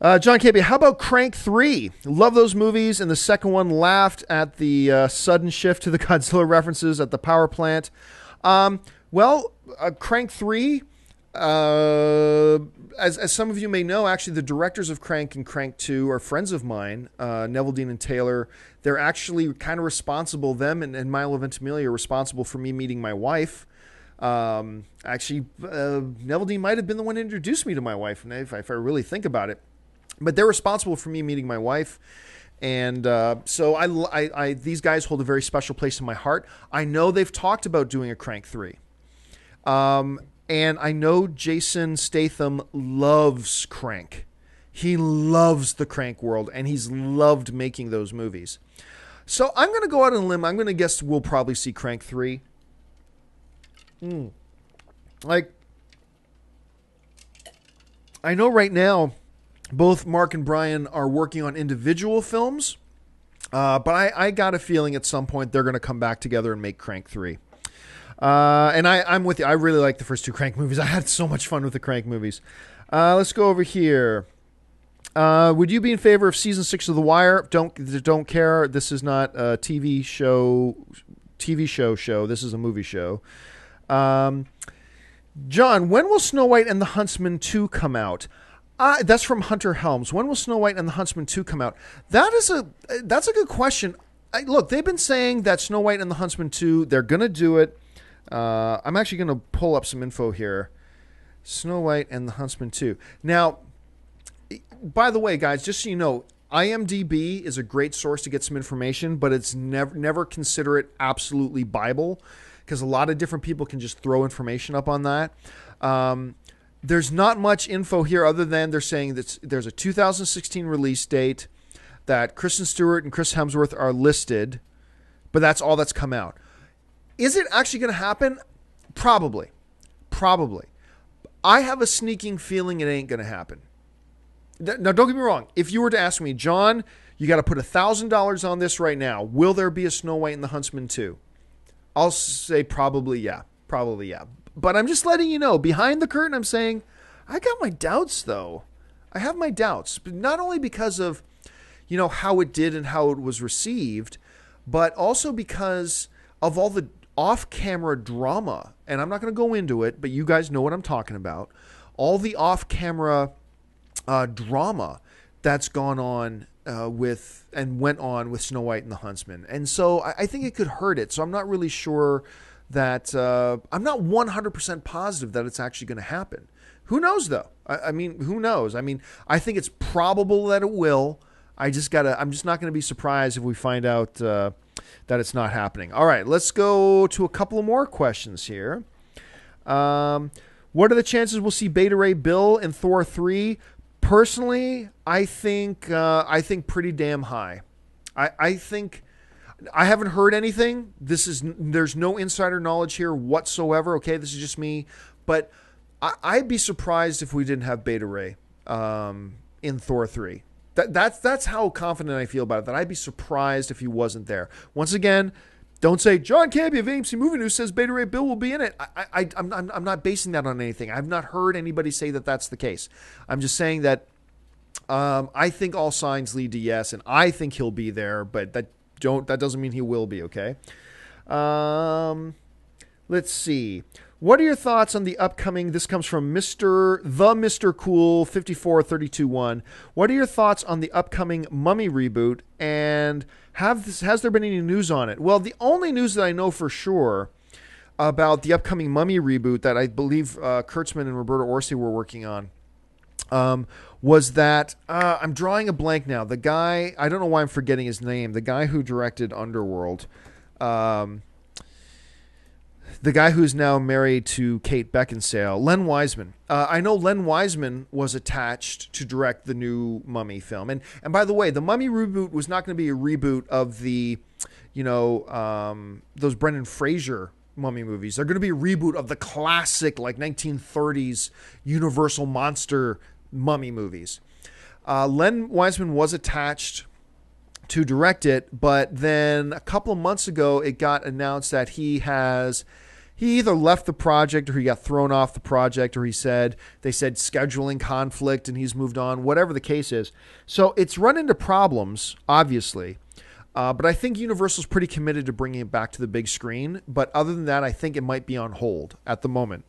Campy, how about Crank 3? Love those movies, and the second one laughed at the sudden shift to the Godzilla references at the power plant. Crank 3, as some of you may know, actually the directors of Crank and Crank 2 are friends of mine, Neville Dean and Taylor. They're actually kind of responsible, them and Milo Ventimiglia are responsible for me meeting my wife. Neville Dean might have been the one who introduced me to my wife, if I really think about it. But they're responsible for me meeting my wife. And so these guys hold a very special place in my heart. I know they've talked about doing a Crank 3. And I know Jason Statham loves Crank. He loves the Crank world, and he's loved making those movies. So I'm going to go out on a limb. I'm going to guess we'll probably see Crank 3. Like, I know right now both Mark and Bryan are working on individual films, but I got a feeling at some point they're going to come back together and make Crank 3. And I'm with you. I really like the first two Crank movies. I had so much fun with the Crank movies. Let's go over here. Would you be in favor of season 6 of The Wire? Don't care. This is not a TV show. This is a movie show. John, when will Snow White and the Huntsman 2 come out? That's from Hunter Helms. When will Snow White and the Huntsman 2 come out? That's a good question. Look, they've been saying that Snow White and the Huntsman 2, they're going to do it. I'm actually going to pull up some info here. Snow White and the Huntsman 2. Now, by the way, guys, just so you know, IMDb is a great source to get some information, but it's never consider it absolutely Bible, because a lot of different people can just throw information up on that. There's not much info here other than they're saying that there's a 2016 release date, that Kristen Stewart and Chris Hemsworth are listed, but that's all that's come out. Is it actually going to happen? Probably. I have a sneaking feeling it ain't going to happen. Now, don't get me wrong. If you were to ask me, John, you got to put $1,000 on this right now. Will there be a Snow White and the Huntsman 2? I'll say probably yeah. But I'm just letting you know, behind the curtain, I'm saying, I got my doubts, though. I have my doubts. But not only because of, how it did and how it was received, but also because of all the off-camera drama. And I'm not going to go into it, but you guys know what I'm talking about. All the off-camera drama that's gone on went on with Snow White and the Huntsman. And so I think it could hurt it. So I'm not really sure that I'm not 100% positive that it's actually going to happen. Who knows, though? I mean, who knows? I mean, I think it's probable that it will. I'm just not going to be surprised if we find out that it's not happening. All right, let's go to a couple of more questions here. What are the chances we'll see Beta Ray Bill in Thor 3? Personally, I think pretty damn high. I think I haven't heard anything. There's no insider knowledge here whatsoever. Okay, this is just me, but I'd be surprised if we didn't have Beta Ray in Thor 3. That's how confident I feel about it. That I'd be surprised if he wasn't there. Once again, don't say John Campy of AMC Movie News says Beta Ray Bill will be in it. I'm not basing that on anything. I've not heard anybody say that that's the case. I'm just saying that I think all signs lead to yes, and I think he'll be there. But that doesn't mean he will be. Okay. Let's see. What are your thoughts on the upcoming? This comes from Mr. Cool 54321. What are your thoughts on the upcoming Mummy reboot? And has there been any news on it? Well, the only news that I know for sure about the upcoming Mummy reboot that I believe Kurtzman and Roberto Orsi were working on was that I'm drawing a blank now. The guy, I don't know why I'm forgetting his name. The guy who directed Underworld. The guy who's now married to Kate Beckinsale, Len Wiseman. I know Len Wiseman was attached to direct the new Mummy film. And by the way, the Mummy reboot was not going to be a reboot of the, those Brendan Fraser Mummy movies. They're going to be a reboot of the classic, like 1930s Universal monster Mummy movies. Len Wiseman was attached to direct it, but then a couple of months ago, it got announced that he either left the project or he got thrown off the project, or they said scheduling conflict and he's moved on, whatever the case is. So it's run into problems, obviously. But I think Universal's pretty committed to bringing it back to the big screen. But other than that, I think it might be on hold at the moment.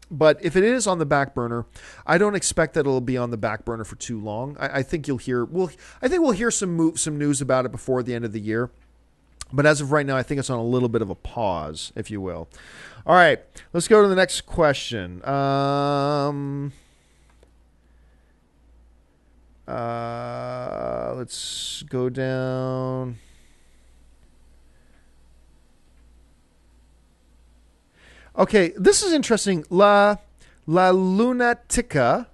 But if it is on the back burner, I don't expect that it'll be on the back burner for too long. I think we'll hear some news about it before the end of the year. But as of right now, I think it's on a little bit of a pause, if you will. All right, let's go to the next question. Let's go down. Okay, this is interesting. La Lunatica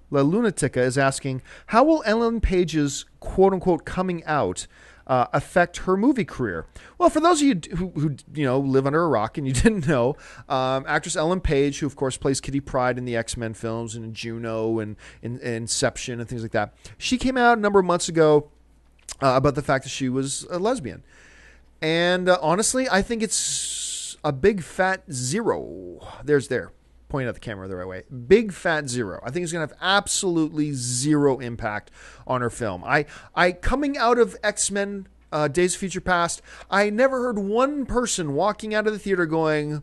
is asking, how will Ellen Page's quote-unquote coming out affect her movie career? Well, for those of you who live under a rock and you didn't know, actress Ellen Page, who of course plays Kitty Pryde in the X-Men films and in Juno and in Inception and things like that, she came out a number of months ago about the fact that she was a lesbian. And honestly, I think it's a big fat zero. Point at the camera the right way. Big fat zero. I think it's going to have absolutely zero impact on her film. I coming out of X-Men Days of Future Past, I never heard one person walking out of the theater going,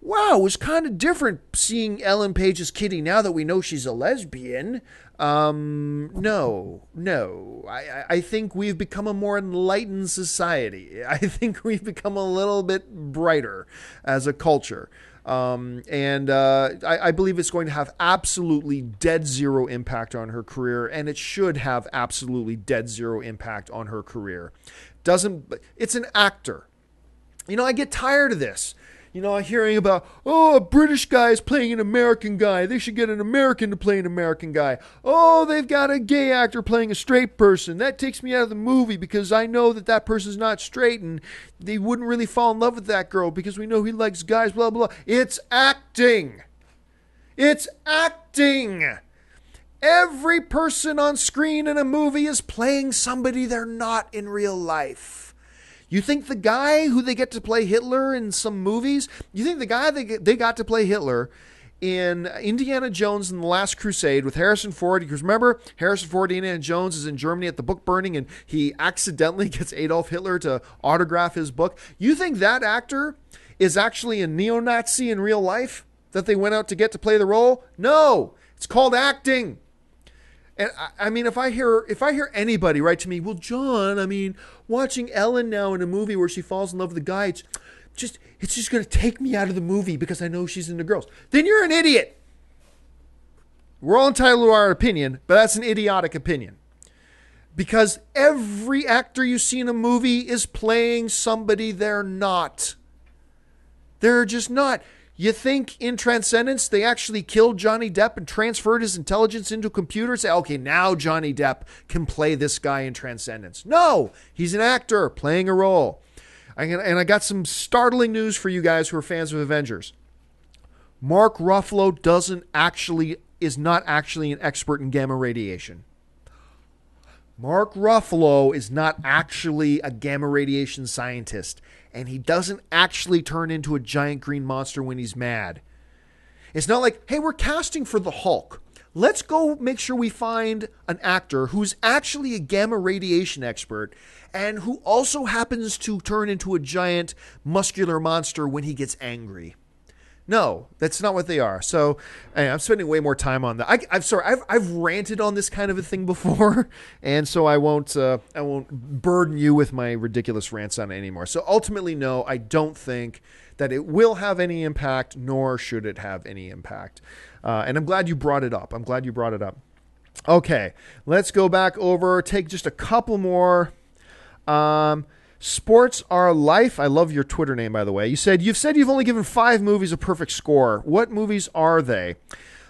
wow, it was kind of different seeing Ellen Page as Kitty now that we know she's a lesbian. No. I think we've become a more enlightened society. I think we've become a little bit brighter as a culture. I believe it's going to have absolutely dead zero impact on her career, and it should have absolutely dead zero impact on her career. It's an actor. I get tired of this. Hearing about, a British guy is playing an American guy. They should get an American to play an American guy. Oh, they've got a gay actor playing a straight person. That takes me out of the movie because I know that person's not straight and they wouldn't really fall in love with that girl because we know he likes guys, blah, blah. It's acting. It's acting. Every person on screen in a movie is playing somebody they're not in real life. You think the guy who they get to play Hitler in some movies, you think the guy they got to play Hitler in Indiana Jones and the Last Crusade with Harrison Ford, because remember, Harrison Ford, Indiana Jones is in Germany at the book burning and he accidentally gets Adolf Hitler to autograph his book. You think that actor is actually a neo-Nazi in real life that they went out to get to play the role? No, it's called acting. And I mean, if I hear anybody write to me, well, John, watching Ellen now in a movie where she falls in love with a guy, it's just going to take me out of the movie because I know she's into girls. Then you're an idiot. We're all entitled to our opinion, but that's an idiotic opinion. Because every actor you see in a movie is playing somebody they're not. They're just not. You think in Transcendence they actually killed Johnny Depp and transferred his intelligence into a computer and say, okay, now Johnny Depp can play this guy in Transcendence. No, he's an actor playing a role. And I got some startling news for you guys who are fans of Avengers. Mark Ruffalo is not actually an expert in gamma radiation. Mark Ruffalo is not actually a gamma radiation scientist, and he doesn't actually turn into a giant green monster when he's mad. It's not like, hey, we're casting for the Hulk. Let's go make sure we find an actor who's actually a gamma radiation expert and who also happens to turn into a giant muscular monster when he gets angry. No, that's not what they are. So I'm spending way more time on that. I'm sorry. I've ranted on this kind of a thing before, and so I won't burden you with my ridiculous rants on it anymore. So ultimately, no, I don't think that it will have any impact, nor should it have any impact. And I'm glad you brought it up. Okay, let's go back over. Take just a couple more. Sports Are Life. I love your Twitter name, by the way. You've said you've only given 5 movies a perfect score. What movies are they?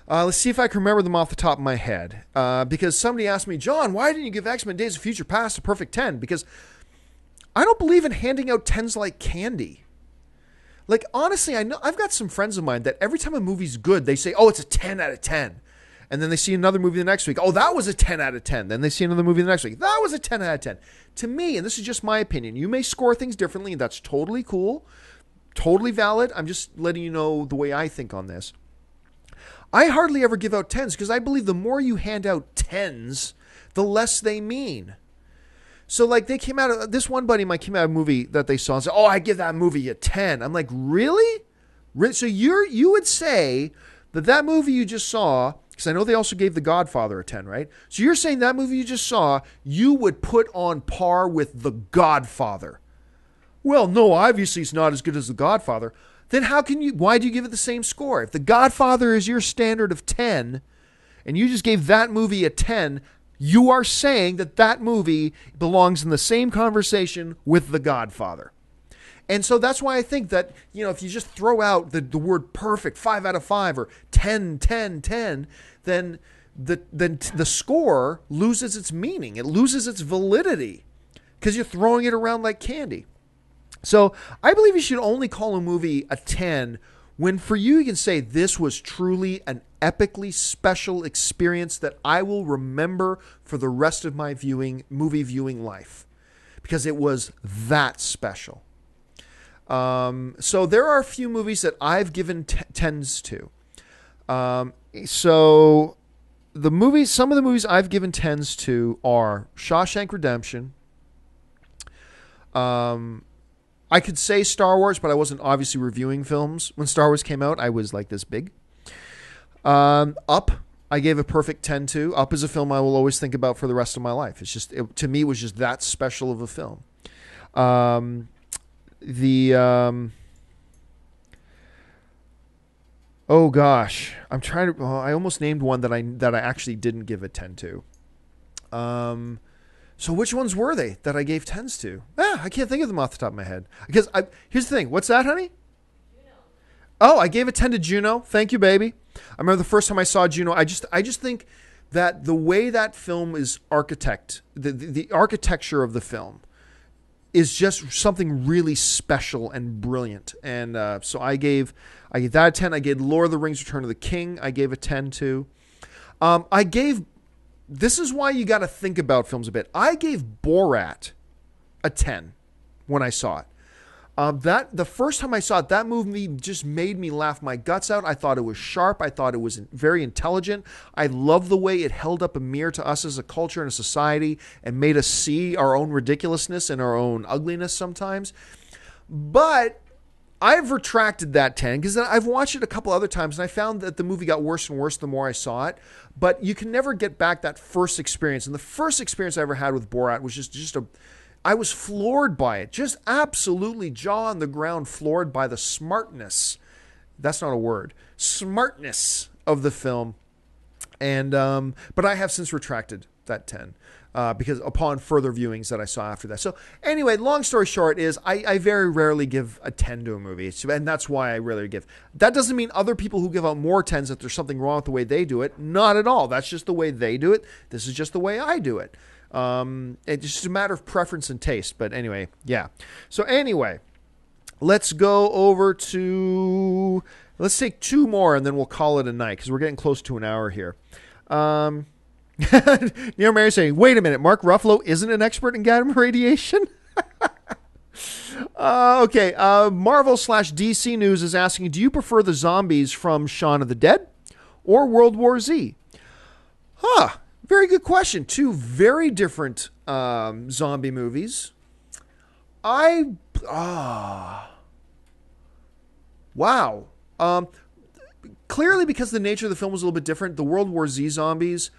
Let's see if I can remember them off the top of my head. Because somebody asked me, John, why didn't you give X-Men Days of Future Past a perfect 10? Because I don't believe in handing out 10s like candy. Like, honestly, I know I've got some friends of mine that every time a movie's good, they say, oh, it's a 10 out of 10. And then they see another movie the next week. Oh, that was a 10 out of 10. Then they see another movie the next week. That was a 10 out of 10. To me, and this is just my opinion, you may score things differently, and that's totally cool, totally valid. I'm just letting you know the way I think on this. I hardly ever give out 10s because I believe the more you hand out 10s, the less they mean. So, like, this one buddy of mine came out of a movie that they saw and said, oh, I give that movie a 10. I'm like, really? So you would say that movie you just saw, because I know they also gave The Godfather a 10, right? So you're saying that movie you just saw, you would put on par with The Godfather. Well, no, obviously it's not as good as The Godfather. Then why do you give it the same score? If The Godfather is your standard of 10, and you just gave that movie a 10, you are saying that movie belongs in the same conversation with The Godfather. And so that's why I think that, if you just throw out the word perfect, 5 out of 5, or 10, 10, 10, then the score loses its meaning. It loses its validity because you're throwing it around like candy. So I believe you should only call a movie a 10 when for you can say this was truly an epically special experience that I will remember for the rest of my movie viewing life because it was that special. So there are a few movies that I've given 10s to. So some of the movies I've given 10s to are Shawshank Redemption. I could say Star Wars, but I wasn't obviously reviewing films. When Star Wars came out, I was like this big. Up, I gave a perfect 10 to. Up is a film I will always think about for the rest of my life. To me, it was just that special of a film. Oh gosh, I almost named one that I actually didn't give a 10 to. So which ones were they that I gave 10s to? I can't think of them off the top of my head. Because here's the thing. What's that, honey? Juno. Oh, I gave a 10 to Juno. Thank you, baby. I remember the first time I saw Juno. I just think that the way that film is the architecture of the film is just something really special and brilliant. And so I gave that a 10. I gave Lord of the Rings: Return of the King. I gave a 10 to. This is why you got to think about films a bit. I gave Borat a 10 when I saw it. The first time I saw it, that movie just made me laugh my guts out. I thought it was sharp. I thought it was very intelligent. I love the way it held up a mirror to us as a culture and a society and made us see our own ridiculousness and our own ugliness sometimes. But I've retracted that 10 because I've watched it a couple other times and I found that the movie got worse and worse the more I saw it. But you can never get back that first experience. And the first experience I ever had with Borat was I was floored by it. Just absolutely jaw on the ground, floored by the smartness. That's not a word. Smartness of the film. And but I have since retracted that 10. Because upon further viewings that I saw after that. So anyway, long story short is I very rarely give a 10 to a movie. And that's why I rarely give. That doesn't mean other people who give out more 10s that there's something wrong with the way they do it. Not at all. That's just the way they do it. This is just the way I do it. It's just a matter of preference and taste. But anyway, yeah. So anyway, let's go over to... Let's take 2 more and then we'll call it a night because we're getting close to an hour here. Neil Mary saying, wait a minute, Mark Ruffalo isn't an expert in gamma radiation? Okay, Marvel/DC News is asking, do you prefer the zombies from Shaun of the Dead or World War Z? Very good question. 2 very different zombie movies. Wow. Clearly, because the nature of the film was a little bit different, the World War Z zombies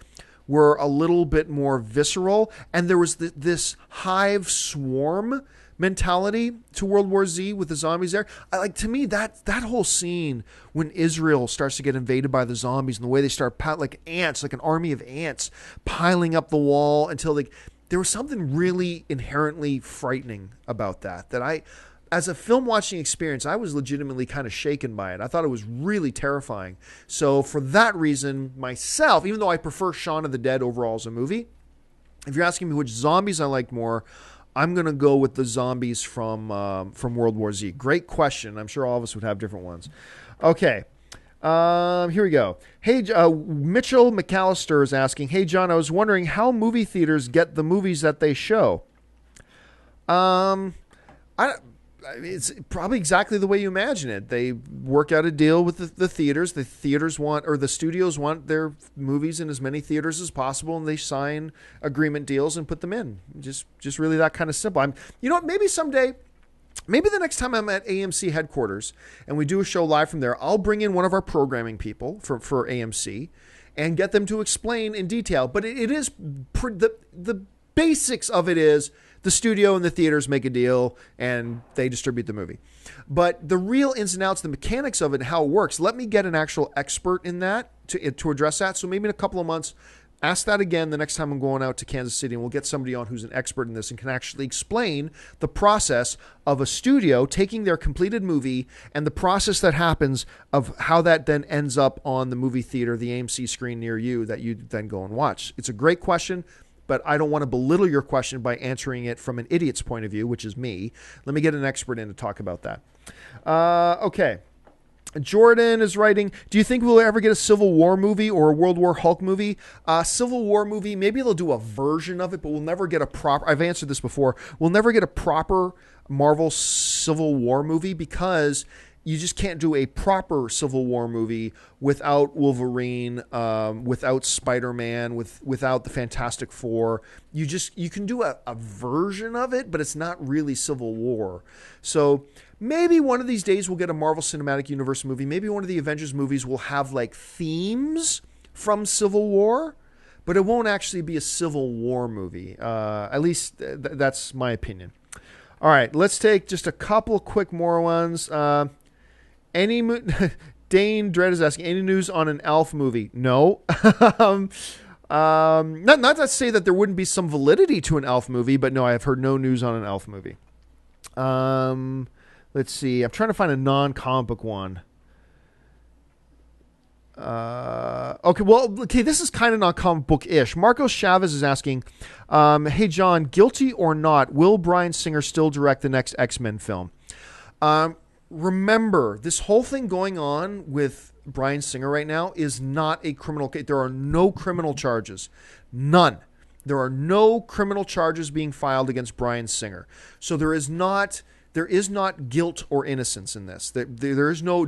were a little bit more visceral, and there was this hive swarm mentality to World War Z with the zombies there. To me, that whole scene when Israel starts to get invaded by the zombies and the way they start like ants, like an army of ants piling up the wall until there was something really inherently frightening about that as a film watching experience, I was legitimately kind of shaken by it. I thought it was really terrifying. So for that reason, myself, even though I prefer Shaun of the Dead overall as a movie, if you're asking me which zombies I like more, I'm going to go with the zombies from World War Z. Great question. I'm sure all of us would have different ones. Okay. Here we go. Hey, Mitchell McAllister is asking, hey, John, I was wondering how movie theaters get the movies that they show. It's probably exactly the way you imagine it. They work out a deal with the theaters. The theaters want, or the studios want their movies in as many theaters as possible, and they sign agreement deals and put them in. Just really that kind of simple. You know what? Maybe someday, maybe the next time I'm at AMC headquarters and we do a show live from there, I'll bring in one of our programming people for AMC and get them to explain in detail. But it is the basics of it is, the studio and the theaters make a deal and they distribute the movie. But the real ins and outs, the mechanics of it and how it works, let me get an actual expert in that to address that. So maybe in a couple of months, ask that again the next time I'm going out to Kansas City, and we'll get somebody on who's an expert in this and can actually explain the process of a studio taking their completed movie and the process that happens of how that then ends up on the movie theater, the AMC screen near you that you then go and watch. It's a great question, but I don't want to belittle your question by answering it from an idiot's point of view, which is me. Let me get an expert in to talk about that. Okay. Jordan is writing, do you think we'll ever get a Civil War movie or a World War Hulk movie? Civil War movie, maybe they'll do a version of it, but we'll never get a proper... I've answered this before. We'll never get a proper Marvel Civil War movie because you just can't do a proper Civil War movie without Wolverine, without Spider-Man, without the Fantastic Four. You can do a version of it, but it's not really Civil War. So maybe one of these days we'll get a Marvel Cinematic Universe movie. Maybe one of the Avengers movies will have like themes from Civil War, but it won't actually be a Civil War movie. At least that's my opinion. All right, let's take just a couple quick more ones. Dane Dredd is asking, any news on an Elf movie? No. Not to say that there wouldn't be some validity to an Elf movie, but no, I have heard no news on an Elf movie. Let's see. I'm trying to find a non-comic book one. Okay, this is kind of non-comic book-ish. Marcos Chavez is asking, hey, John, guilty or not, will Bryan Singer still direct the next X-Men film? Remember, this whole thing going on with Bryan Singer right now is not a criminal case. There are no criminal charges. None. There are no criminal charges being filed against Bryan Singer. So there is not guilt or innocence in this. There is no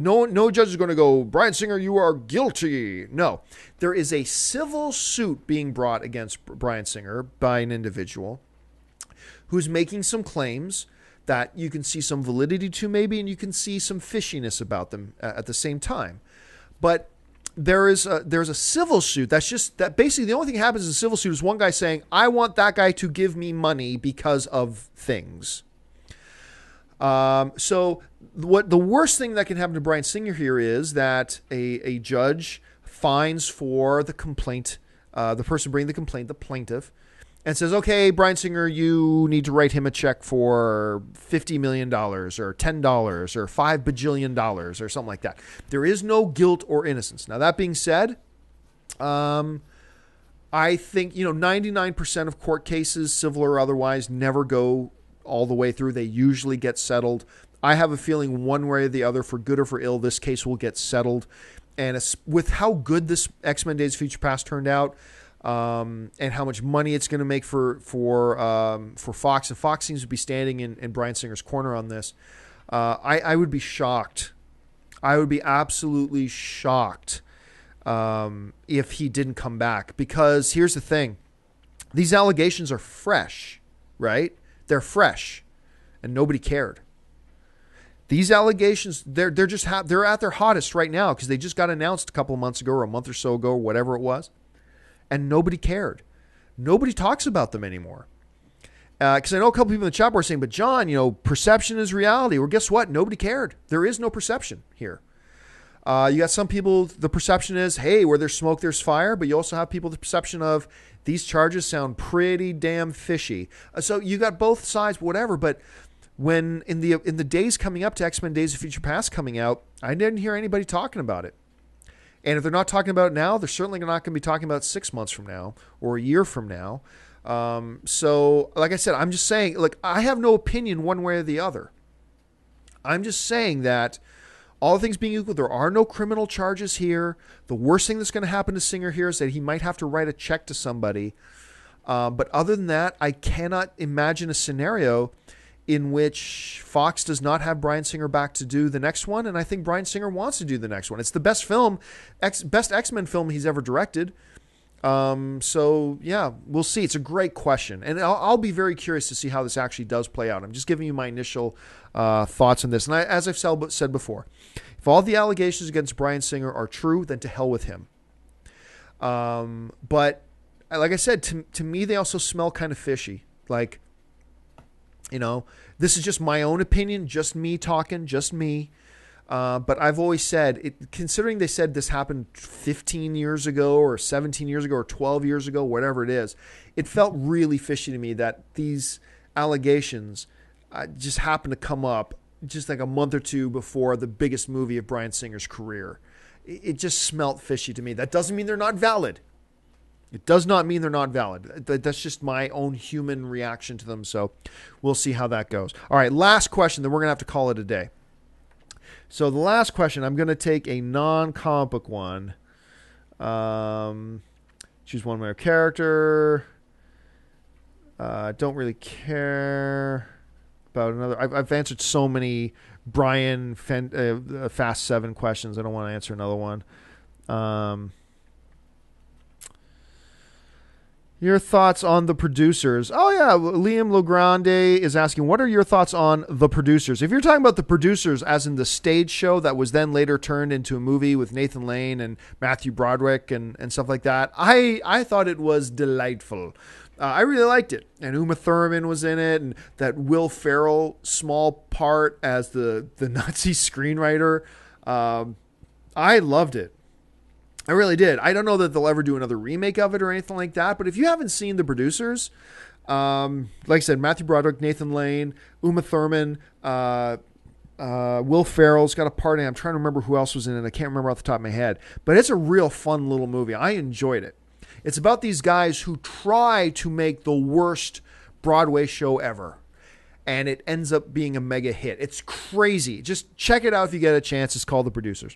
judge is going to go, Bryan Singer, you are guilty. No. There is a civil suit being brought against Bryan Singer by an individual who's making some claims that you can see some validity to maybe, and you can see some fishiness about them at the same time. But there's a civil suit that basically the only thing that happens in a civil suit is one guy saying, I want that guy to give me money because of things. So what the worst thing that can happen to Bryan Singer here is that a judge fines for the complaint the person bringing the complaint, the plaintiff, and says, okay, Bryan Singer, you need to write him a check for $50 million or $10 or $5 bajillion or something like that. There is no guilt or innocence. Now, that being said, I think, 99% of court cases, civil or otherwise, never go all the way through. They usually get settled. I have a feeling one way or the other, for good or for ill, this case will get settled. And it's, with how good this X-Men Days of Future Past turned out, and how much money it's going to make for Fox, and Fox seems to be standing in Bryan Singer's corner on this, I would be shocked. I would be absolutely shocked if he didn't come back. Because here's the thing. These allegations are fresh, right? They're fresh, and nobody cared. These allegations, they're at their hottest right now because they just got announced a couple of months ago or a month or so ago or whatever it was. And nobody cared. Nobody talks about them anymore. Because I know a couple people in the chat were saying, but John, perception is reality. Well, guess what? Nobody cared. There is no perception here. You got some people, the perception is, hey, where there's smoke, there's fire. But you also have people, the perception of, these charges sound pretty damn fishy. So you got both sides, whatever. But when in the days coming up to X-Men Days of Future Past coming out, I didn't hear anybody talking about it. And if they're not talking about it now, they're certainly not going to be talking about it 6 months from now or a year from now. So, like I said, I'm just saying, look, I have no opinion one way or the other. I'm just saying that all things being equal, there are no criminal charges here. The worst thing that's going to happen to Singer here is that he might have to write a check to somebody. But other than that, I cannot imagine a scenario in which Fox does not have Bryan Singer back to do the next one, and I think Bryan Singer wants to do the next one. It's the best film, best X-Men film he's ever directed. So, yeah, we'll see. It's a great question, and I'll be very curious to see how this actually does play out. I'm just giving you my initial thoughts on this. And as I've said before, if all the allegations against Bryan Singer are true, then to hell with him. But like I said, to me, they also smell kind of fishy. Like, this is just my own opinion, just me talking, just me. But I've always said, considering they said this happened 15 years ago or 17 years ago or 12 years ago, whatever it is, it felt really fishy to me that these allegations just happened to come up just like a month or two before the biggest movie of Bryan Singer's career. It just smelt fishy to me. That doesn't mean they're not valid. It does not mean they're not valid. That's just my own human reaction to them. So we'll see how that goes. All right, last question, then we're going to have to call it a day. So the last question, I'm going to take a non-comic book one. Choose one more character. Don't really care about another. I've answered so many Bryan Fast 7 questions. I don't want to answer another one. Your thoughts on the producers? Oh, yeah. Liam Logrande is asking, what are your thoughts on the producers? If you're talking about the producers as in the stage show that was then later turned into a movie with Nathan Lane and Matthew Broderick and stuff like that, I thought it was delightful. I really liked it. And Uma Thurman was in it, and that Will Ferrell small part as the Nazi screenwriter. I loved it. I really did. I don't know that they'll ever do another remake of it or anything like that, but if you haven't seen the producers, like I said, Matthew Broderick, Nathan Lane, Uma Thurman, Will Ferrell's got a part in it. I'm trying to remember who else was in it. I can't remember off the top of my head, but it's a real fun little movie. I enjoyed it. It's about these guys who try to make the worst Broadway show ever, and it ends up being a mega hit. It's crazy. Just check it out if you get a chance. It's called The Producers.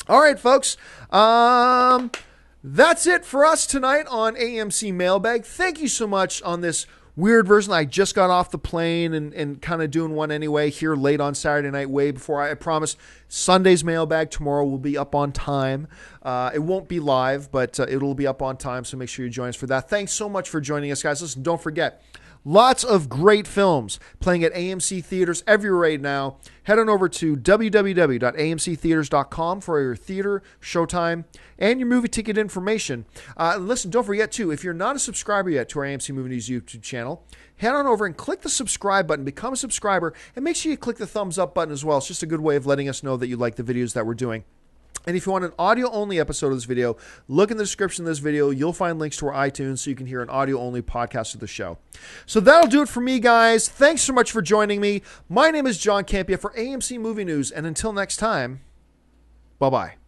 All right, folks. That's it for us tonight on AMC Mailbag. Thank you so much on this weird version. I just got off the plane and kind of doing one anyway here late on Saturday night, way before I promise Sunday's Mailbag tomorrow will be up on time. It won't be live, but it'll be up on time, so make sure you join us for that. Thanks so much for joining us, guys. Listen, don't forget, lots of great films playing at AMC theaters everywhere right now. Head on over to www.amctheaters.com for your theater, showtime, and your movie ticket information. Listen, don't forget, too, if you're not a subscriber yet to our AMC Movie News YouTube channel, head on over and click the subscribe button, become a subscriber, and make sure you click the thumbs up button as well. It's just a good way of letting us know that you like the videos that we're doing. And if you want an audio-only episode of this video, look in the description of this video. You'll find links to our iTunes so you can hear an audio-only podcast of the show. So that'll do it for me, guys. Thanks so much for joining me. My name is John Campia for AMC Movie News, and until next time, bye-bye.